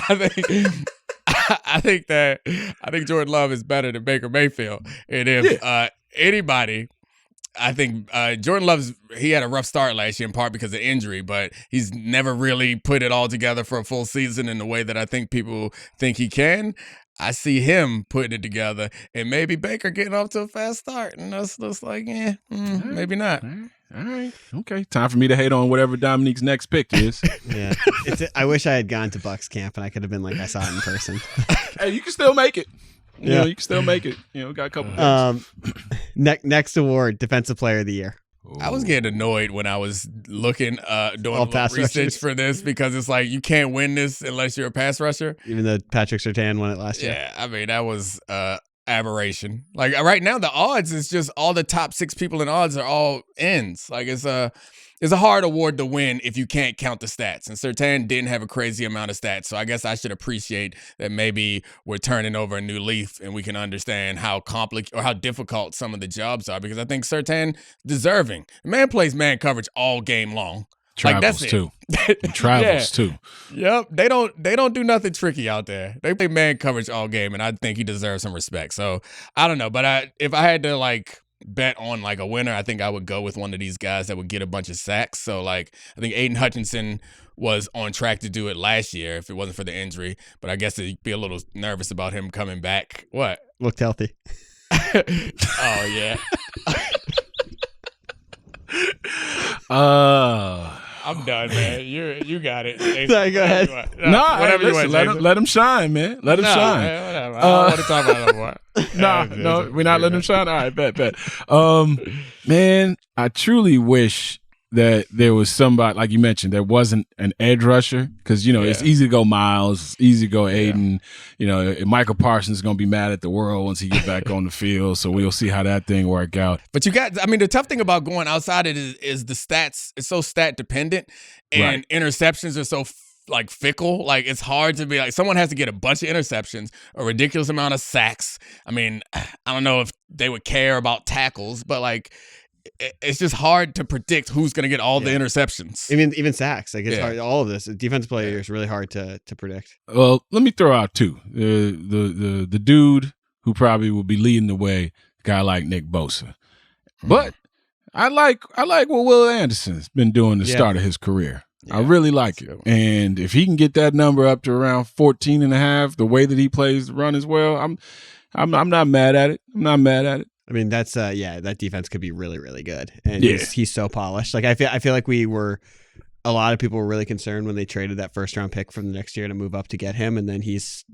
Speaker 1: I think Jordan Love is better than Baker Mayfield. And if anybody, I think Jordan Love's, he had a rough start last year in part because of injury, but he's never really put it all together for a full season in the way that I think people think he can. I see him putting it together, and maybe Baker getting off to a fast start, and that's like, maybe not.
Speaker 3: All right. Okay. Time for me to hate on whatever Dominique's next pick is.
Speaker 4: Yeah. I wish I had gone to Bucks camp and I could have been like, I saw it in person.
Speaker 3: Hey, you can still make it.
Speaker 4: Yeah.
Speaker 3: You can still make it. Got a couple picks.
Speaker 4: Next award, Defensive Player of the Year.
Speaker 1: I was getting annoyed when I was looking, doing research
Speaker 4: rushers
Speaker 1: for this, because it's like, you can't win this unless you're a pass rusher.
Speaker 4: Even though Patrick Surtain won it last year.
Speaker 1: Yeah, I mean, that was aberration. Like right now, the odds is just all the top 6 people in odds are all ends. Like it's a hard award to win if you can't count the stats. And Surtain didn't have a crazy amount of stats, so I guess I should appreciate that maybe we're turning over a new leaf and we can understand how complicated or how difficult some of the jobs are. Because I think Surtain deserving. The man plays man coverage all game long.
Speaker 3: Travels too. Travels too.
Speaker 1: Yep. They don't do nothing tricky out there. They play man coverage all game, and I think he deserves some respect. So I don't know, but if I had to bet on a winner, I think I would go with one of these guys that would get a bunch of sacks. So I think Aiden Hutchinson was on track to do it last year if it wasn't for the injury, but I guess I'd be a little nervous about him coming back. What?
Speaker 4: Looked healthy.
Speaker 1: Oh yeah. I'm done, man. You got it.
Speaker 4: Sorry, go ahead.
Speaker 3: Let him shine, man. Let him shine.
Speaker 1: Man, whatever. I don't want to talk about it no more.
Speaker 3: No, we're not letting him shine. All right, bet. Man, I truly wish that there was somebody, like you mentioned, there wasn't an edge rusher, because it's easy to go Miles, it's easy to go Aiden. Michael Parsons is gonna be mad at the world once he gets back on the field, so we'll see how that thing work out.
Speaker 1: But the tough thing about going outside it is the stats. It's so stat dependent, and interceptions are so fickle. Like it's hard to be someone has to get a bunch of interceptions, a ridiculous amount of sacks. I mean, I don't know if they would care about tackles, but it's just hard to predict who's going to get all the interceptions.
Speaker 4: Even sacks. It's hard. All of this. Defensive player is really hard to predict.
Speaker 3: Well, let me throw out 2. The dude who probably will be leading the way, a guy like Nick Bosa. But I like what Will Anderson's been doing the start of his career. Yeah, I really like it. And if he can get that number up to around 14.5, the way that he plays the run as well, I'm not mad at it.
Speaker 4: I mean, that's that defense could be really, really good, and he's so polished. I feel like a lot of people were really concerned when they traded that first round pick from the next year to move up to get him, and then he's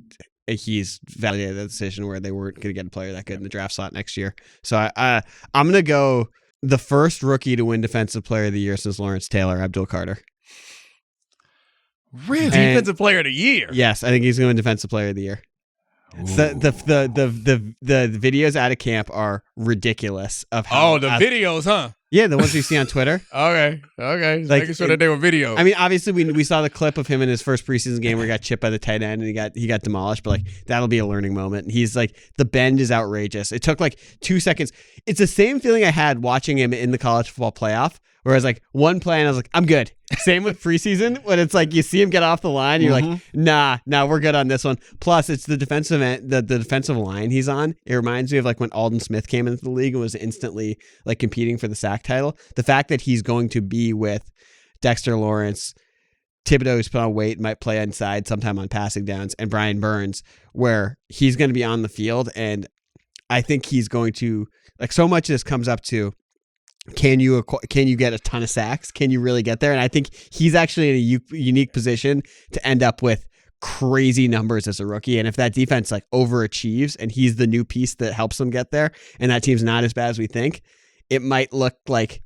Speaker 4: validated the decision where they weren't going to get a player that good in the draft slot next year. So I'm going to go the first rookie to win Defensive Player of the Year since Lawrence Taylor, Abdul Carter.
Speaker 1: Really? Defensive Player of the Year?
Speaker 4: Yes, I think he's going to win Defensive Player of the Year. The videos out of camp are ridiculous of how
Speaker 1: videos, huh?
Speaker 4: Yeah, the ones you see on Twitter.
Speaker 1: Okay. Just making sure that they were videos.
Speaker 4: I mean, obviously we saw the clip of him in his first preseason game where he got chipped by the tight end and he got demolished, but that'll be a learning moment. And he's the bend is outrageous. It took 2 seconds. It's the same feeling I had watching him in the college football playoff Whereas like one play, and I was like, I'm good. Same with preseason when it's like you see him get off the line, you're like, nah, we're good on this one. Plus, it's the defensive end, the defensive line he's on. It reminds me of like when Alden Smith came into the league and was instantly like competing for the sack title. The fact that he's going to be with Dexter Lawrence, Thibodeau, who's put on weight, might play inside sometime on passing downs, and Brian Burns, where he's going to be on the field, and I think he's going to like so much of this comes up to. Can you get a ton of sacks? Can you really get there? And I think he's actually in a unique position to end up with crazy numbers as a rookie. And if that defense like overachieves and he's the new piece that helps them get there, and that team's not as bad as we think, it might look like,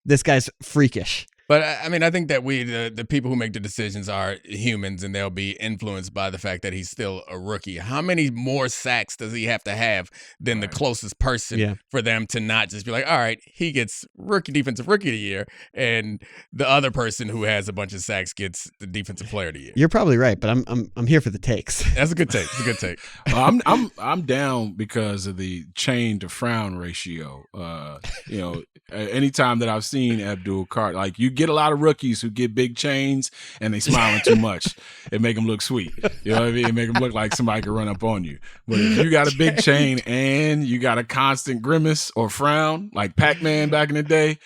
Speaker 4: this guy's freakish.
Speaker 1: But I mean, I think that the people who make the decisions are humans, and they'll be influenced by the fact that he's still a rookie. How many more sacks does he have to have than the closest person for them to not just be like, all right, he gets defensive rookie of the year, and the other person who has a bunch of sacks gets the defensive player of the year?
Speaker 4: You're probably right, but I'm here for the takes.
Speaker 1: That's a good take. It's a good take.
Speaker 3: I'm down because of the chain to frown ratio. Anytime that I've seen Abdul Carter, like you get a lot of rookies who get big chains and they smiling too much. It make them look sweet. You know what I mean? It make them look like somebody could run up on you. But if you got a big chain and you got a constant grimace or frown, like Pac-Man back in the day,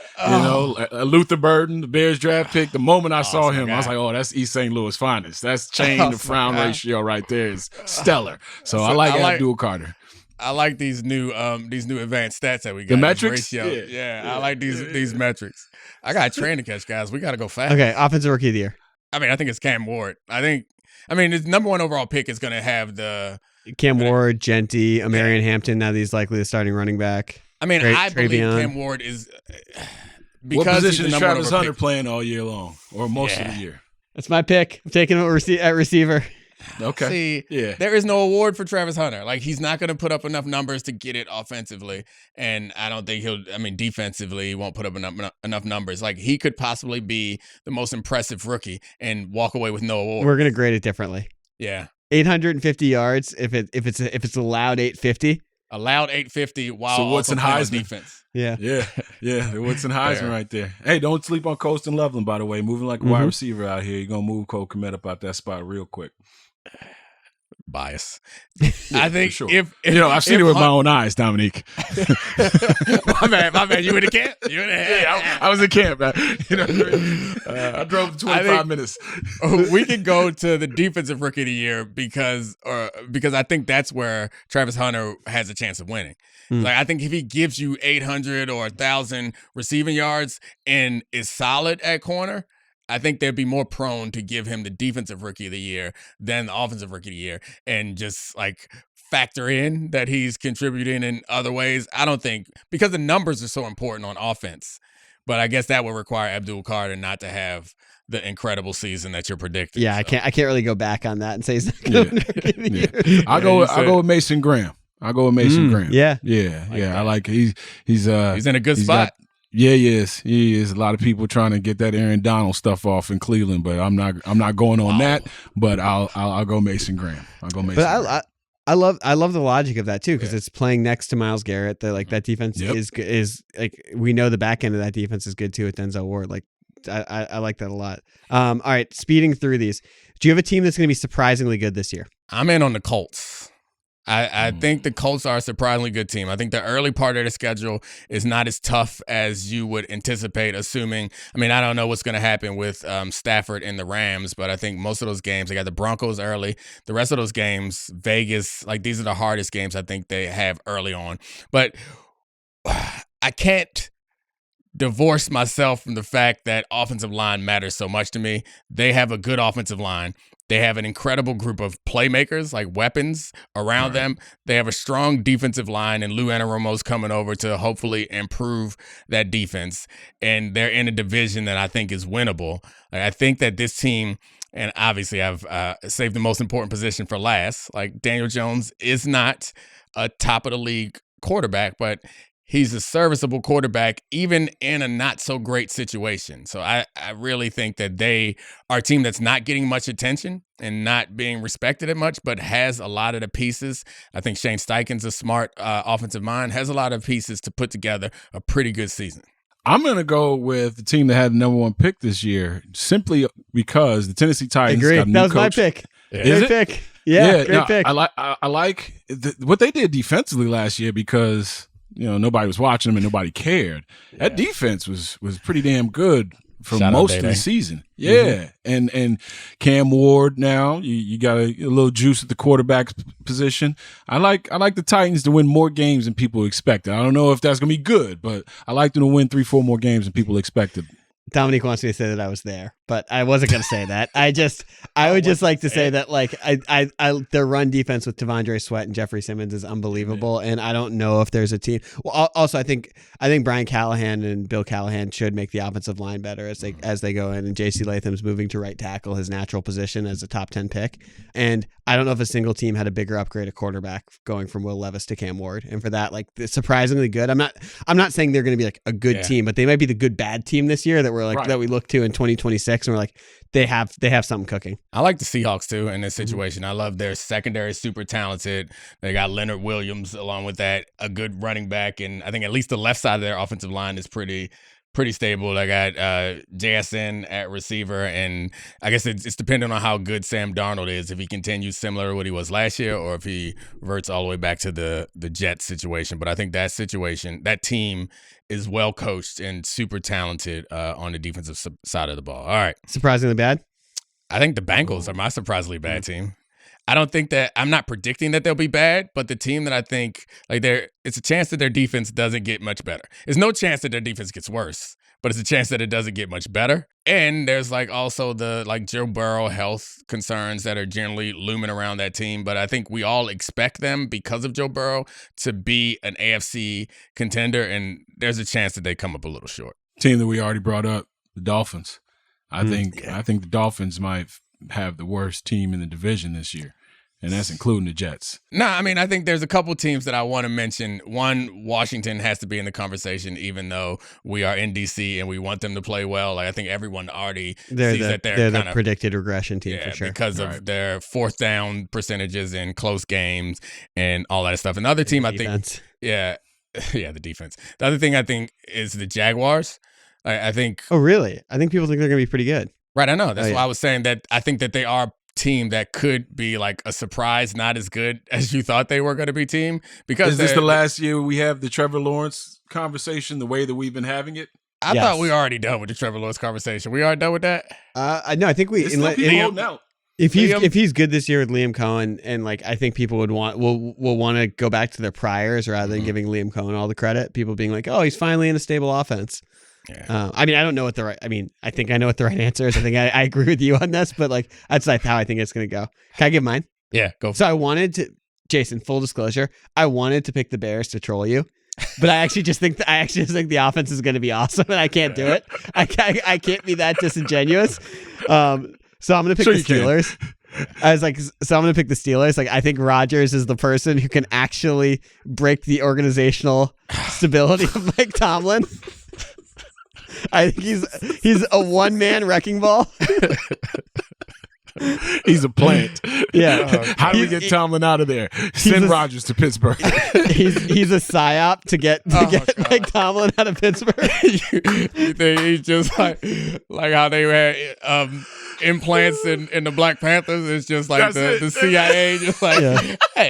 Speaker 3: Luther Burden, the Bears draft pick, the moment I saw him, I was like, oh, that's East St. Louis finest. That's chain to frown ratio right there is stellar. So I like Abdul Carter.
Speaker 1: I like these new advanced stats that we got.
Speaker 3: The metrics?
Speaker 1: I like these metrics. I got a train to catch, guys. We got to go fast.
Speaker 4: Okay, offensive rookie of the year.
Speaker 1: I mean, I think it's Cam Ward. His number one overall pick is going to have the
Speaker 4: Cam Ward, Genty, Amarian Hampton. Now he's likely the starting running back.
Speaker 1: I mean, I believe Cam Ward is
Speaker 3: because what position is Travis Hunter playing all year long or most of the year?
Speaker 4: That's my pick. I'm taking him at receiver.
Speaker 1: Okay. See, there is no award for Travis Hunter. Like, he's not going to put up enough numbers to get it offensively. And I don't think defensively, he won't put up enough numbers. Like, he could possibly be the most impressive rookie and walk away with no award.
Speaker 4: We're going to grade it differently.
Speaker 1: Yeah.
Speaker 4: 850 yards if it's allowed 850.
Speaker 1: Allowed 850 while
Speaker 3: so what's in Heisman
Speaker 1: defense.
Speaker 3: Yeah. What's in Heisman right there. Hey, don't sleep on Colston Loveland, by the way. Moving like a wide receiver out here. You're going to move Cole Kmet up out that spot real quick.
Speaker 1: Bias. I think
Speaker 3: sure. if I've seen it with my own eyes, Domonique.
Speaker 1: my man. You in the camp?
Speaker 3: I was in camp. I drove 25 minutes.
Speaker 1: We can go to the defensive rookie of the year because I think that's where Travis Hunter has a chance of winning. Like, I think if he gives you 800 or 1,000 receiving yards and is solid at corner, I think they'd be more prone to give him the defensive rookie of the year than the offensive rookie of the year, and just like factor in that he's contributing in other ways. I don't think, because the numbers are so important on offense, but I guess that would require Abdul Carter not to have the incredible season that you're predicting.
Speaker 4: Yeah, so. I can't really go back on that and say he's not going to
Speaker 3: I'll go with Mason Graham. Graham.
Speaker 4: Yeah.
Speaker 3: I like he's in
Speaker 1: a good spot.
Speaker 3: He is. A lot of people trying to get that Aaron Donald stuff off in Cleveland, but I'm not going on that. But I'll go Mason Graham.
Speaker 4: I love the logic of that too, because it's playing next to Myles Garrett. That defense is like, we know the back end of that defense is good too with Denzel Ward. Like, I like that a lot. All right, speeding through these. Do you have a team that's going to be surprisingly good this year?
Speaker 1: I'm in on the Colts. I think the Colts are a surprisingly good team. I think the early part of the schedule is not as tough as you would anticipate, assuming, I don't know what's going to happen with Stafford and the Rams, but I think most of those games, they got the Broncos early. The rest of those games, Vegas, like, these are the hardest games I think they have early on. But I can't divorce myself from the fact that offensive line matters so much to me. They have a good offensive line. They have an incredible group of playmakers, like weapons around them. They have a strong defensive line, and Lou Anarumo's coming over to hopefully improve that defense. And they're in a division that I think is winnable. Like, I think that this team, and obviously I've saved the most important position for last. Like, Daniel Jones is not a top of the league quarterback, but he's a serviceable quarterback, even in a not so great situation. So I really think that they are a team that's not getting much attention and not being respected as much, but has a lot of the pieces. I think Shane Steichen's a smart offensive mind, has a lot of pieces to put together a pretty good season.
Speaker 3: I'm going to go with the team that had the number 1 pick this year, simply because the Tennessee Titans
Speaker 4: Agree.
Speaker 3: got a new
Speaker 4: That was my
Speaker 3: coach.
Speaker 4: pick.
Speaker 3: Is
Speaker 4: Great
Speaker 3: it?
Speaker 4: pick. Yeah, great
Speaker 3: no,
Speaker 4: pick.
Speaker 3: I like what they did defensively last year because nobody was watching them and nobody cared. That defense was pretty damn good for
Speaker 1: Shout out
Speaker 3: most of
Speaker 1: Day-Day.
Speaker 3: the season. Yeah, and Cam Ward now you got a little juice at the quarterback position. I like the Titans to win more games than people expected. I don't know if that's gonna be good, but I like them to win 3-4 more games than people expected.
Speaker 4: Domonique wants me to say that I was there, but I wasn't going to say that. I would just like to say that like their run defense with T'Vondre Sweat and Jeffrey Simmons is unbelievable, and I don't know if there's a team. Well, also I think Brian Callahan and Bill Callahan should make the offensive line better as they go in, and J.C. Latham's moving to right tackle, his natural position as a top 10 pick, and I don't know if a single team had a bigger upgrade at quarterback going from Will Levis to Cam Ward, and for that, like, it's surprisingly good. I'm not saying they're going to be like a good team, but they might be the good bad team this year that we're like that we look to in 2026, and we're like they have something cooking.
Speaker 1: I like the Seahawks too in this situation. I love their secondary, super talented. They got Leonard Williams along with that, a good running back, and I think at least the left side of their offensive line is pretty stable. They got JSN at receiver, and I guess it's dependent on how good Sam Darnold is, if he continues similar to what he was last year or if he reverts all the way back to the Jets situation. But I think that team is well coached and super talented on the defensive side of the ball. All right.
Speaker 4: Surprisingly bad?
Speaker 1: I think the Bengals are my surprisingly bad team. I don't think that I'm not predicting that they'll be bad, but the team that I think it's a chance that their defense doesn't get much better. There's no chance that their defense gets worse, but it's a chance that it doesn't get much better. And there's also the Joe Burrow health concerns that are generally looming around that team. But I think we all expect them, because of Joe Burrow, to be an AFC contender, and there's a chance that they come up a little short.
Speaker 3: Team that we already brought up, the Dolphins. I think the Dolphins might have the worst team in the division this year, and that's including the Jets.
Speaker 1: No, I mean, I think there's a couple teams that I want to mention. One, Washington has to be in the conversation, even though we are in DC and we want them to play well. I think everyone already sees that they're
Speaker 4: the predicted regression team for sure,
Speaker 1: because of their fourth down percentages in close games and all that stuff. Another team, I think, the defense. The other thing I think is the Jaguars. I think.
Speaker 4: Oh, really? I think people think they're going to be pretty good.
Speaker 1: Right, I know. That's why I was saying that I think that they are a team that could be like a surprise, not as good as you thought they were going to be team. Because
Speaker 3: is this the last year we have the Trevor Lawrence conversation the way that we've been having it?
Speaker 1: I thought we were already done with the Trevor Lawrence conversation. We are done with that?
Speaker 4: No, I think we. If he's good this year with Liam Cohen, and I think people will want to go back to their priors rather than giving Liam Cohen all the credit. People being like, "Oh, he's finally in a stable offense." Yeah. I mean, I don't know what I think I know what the right answer is. I think I agree with you on this, but that's how I think it's going to go. Can I give mine?
Speaker 1: Yeah, go.
Speaker 4: So I wanted to, Jason, full disclosure, I wanted to pick the Bears to troll you, but I actually just think the offense is going to be awesome, and I can't do it. I can't be that disingenuous. So I'm going to pick the Steelers. I'm going to pick the Steelers. I think Rodgers is the person who can actually break the organizational stability of Mike Tomlin. I think he's a one-man wrecking ball.
Speaker 3: He's a plant.
Speaker 4: Yeah.
Speaker 3: How do we get Tomlin out of there? Send Rodgers to Pittsburgh.
Speaker 4: He's a psyop to get Mike Tomlin out of Pittsburgh.
Speaker 1: You think he's just like how they had implants in the Black Panthers? It's just the CIA just hey.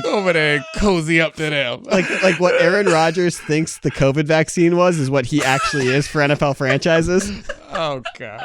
Speaker 1: Over there and cozy up to them.
Speaker 4: Like what Aaron Rodgers thinks the COVID vaccine is what he actually is for NFL franchises.
Speaker 1: Oh God!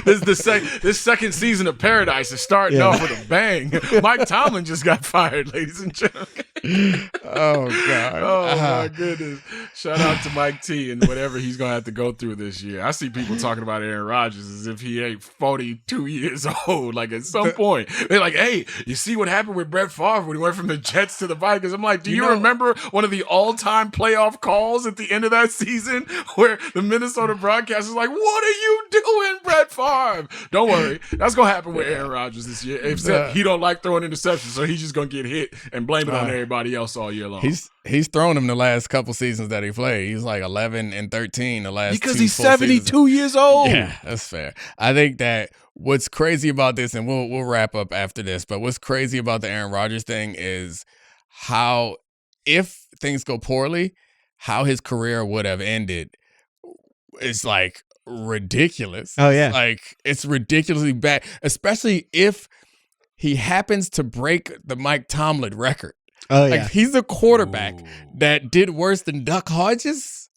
Speaker 3: This second season of Paradise is starting off with a bang. Mike Tomlin just got fired, ladies and gentlemen.
Speaker 1: Oh God!
Speaker 3: Oh my goodness! Shout out to Mike T and whatever he's gonna have to go through this year. I see people talking about Aaron Rodgers as if he ain't 42 years old. At some point, they're like, "Hey, you see what happened with Brett Favre when he went from the Jets to the Vikings?" I'm like, "Do you remember one of the all-time playoff calls at the end of that season where the Minnesota broadcast is like, 'What are you doing, Brett Favre?'" Don't worry, that's gonna happen with Aaron Rodgers this year. Except he don't like throwing interceptions, so he's just gonna get hit and blame it on everybody else all year long.
Speaker 1: He's thrown them the last couple seasons that he played. He's 11-13 the last
Speaker 3: because
Speaker 1: two
Speaker 3: he's
Speaker 1: full
Speaker 3: 72
Speaker 1: seasons.
Speaker 3: years old.
Speaker 1: Yeah, that's fair. I think that what's crazy about this, and we'll wrap up after this, but what's crazy about the Aaron Rodgers thing is how, if things go poorly, how his career would have ended is like ridiculous.
Speaker 4: Oh, yeah.
Speaker 1: Like it's ridiculously bad, especially if he happens to break the Mike Tomlin record.
Speaker 4: Oh,
Speaker 1: Like
Speaker 4: yeah.
Speaker 1: if he's a quarterback
Speaker 3: Ooh.
Speaker 1: that did worse than Duck Hodges.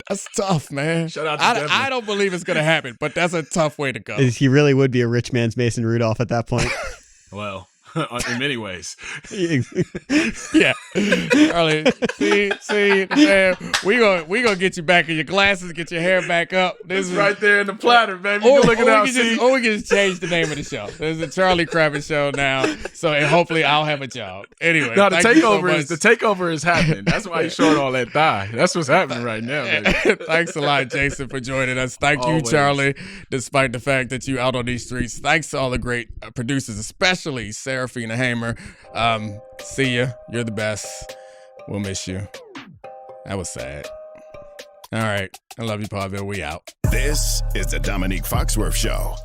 Speaker 1: That's tough, man.
Speaker 3: Shout out to Devin.
Speaker 1: I don't believe it's gonna happen, but that's a tough way to go.
Speaker 4: He really would be a rich man's Mason Rudolph at that point.
Speaker 3: Well, in many ways.
Speaker 1: Yeah, Charlie. See, man. We gonna get you back in your glasses, get your hair back up. This is
Speaker 3: Right there in the platter, baby.
Speaker 1: Or,
Speaker 3: You look it
Speaker 1: or
Speaker 3: out.
Speaker 1: we can just change the name of the show. There's a Charlie Kravitz show now, so and hopefully I'll have a job. Anyway,
Speaker 3: No, the
Speaker 1: thank you so
Speaker 3: takeover
Speaker 1: much.
Speaker 3: is happening. That's why he's showing all that thigh. That's what's happening right now, baby.
Speaker 1: Thanks a lot, Jason, for joining us. Thank you,
Speaker 3: Always.
Speaker 1: Charlie, despite the fact that you out on these streets. Thanks to all the great producers, especially Serafina Hamer. See ya. You're the best. We'll miss you. That was sad. All right. I love you, Paulville. We out.
Speaker 2: This is the Domonique Foxworth Show.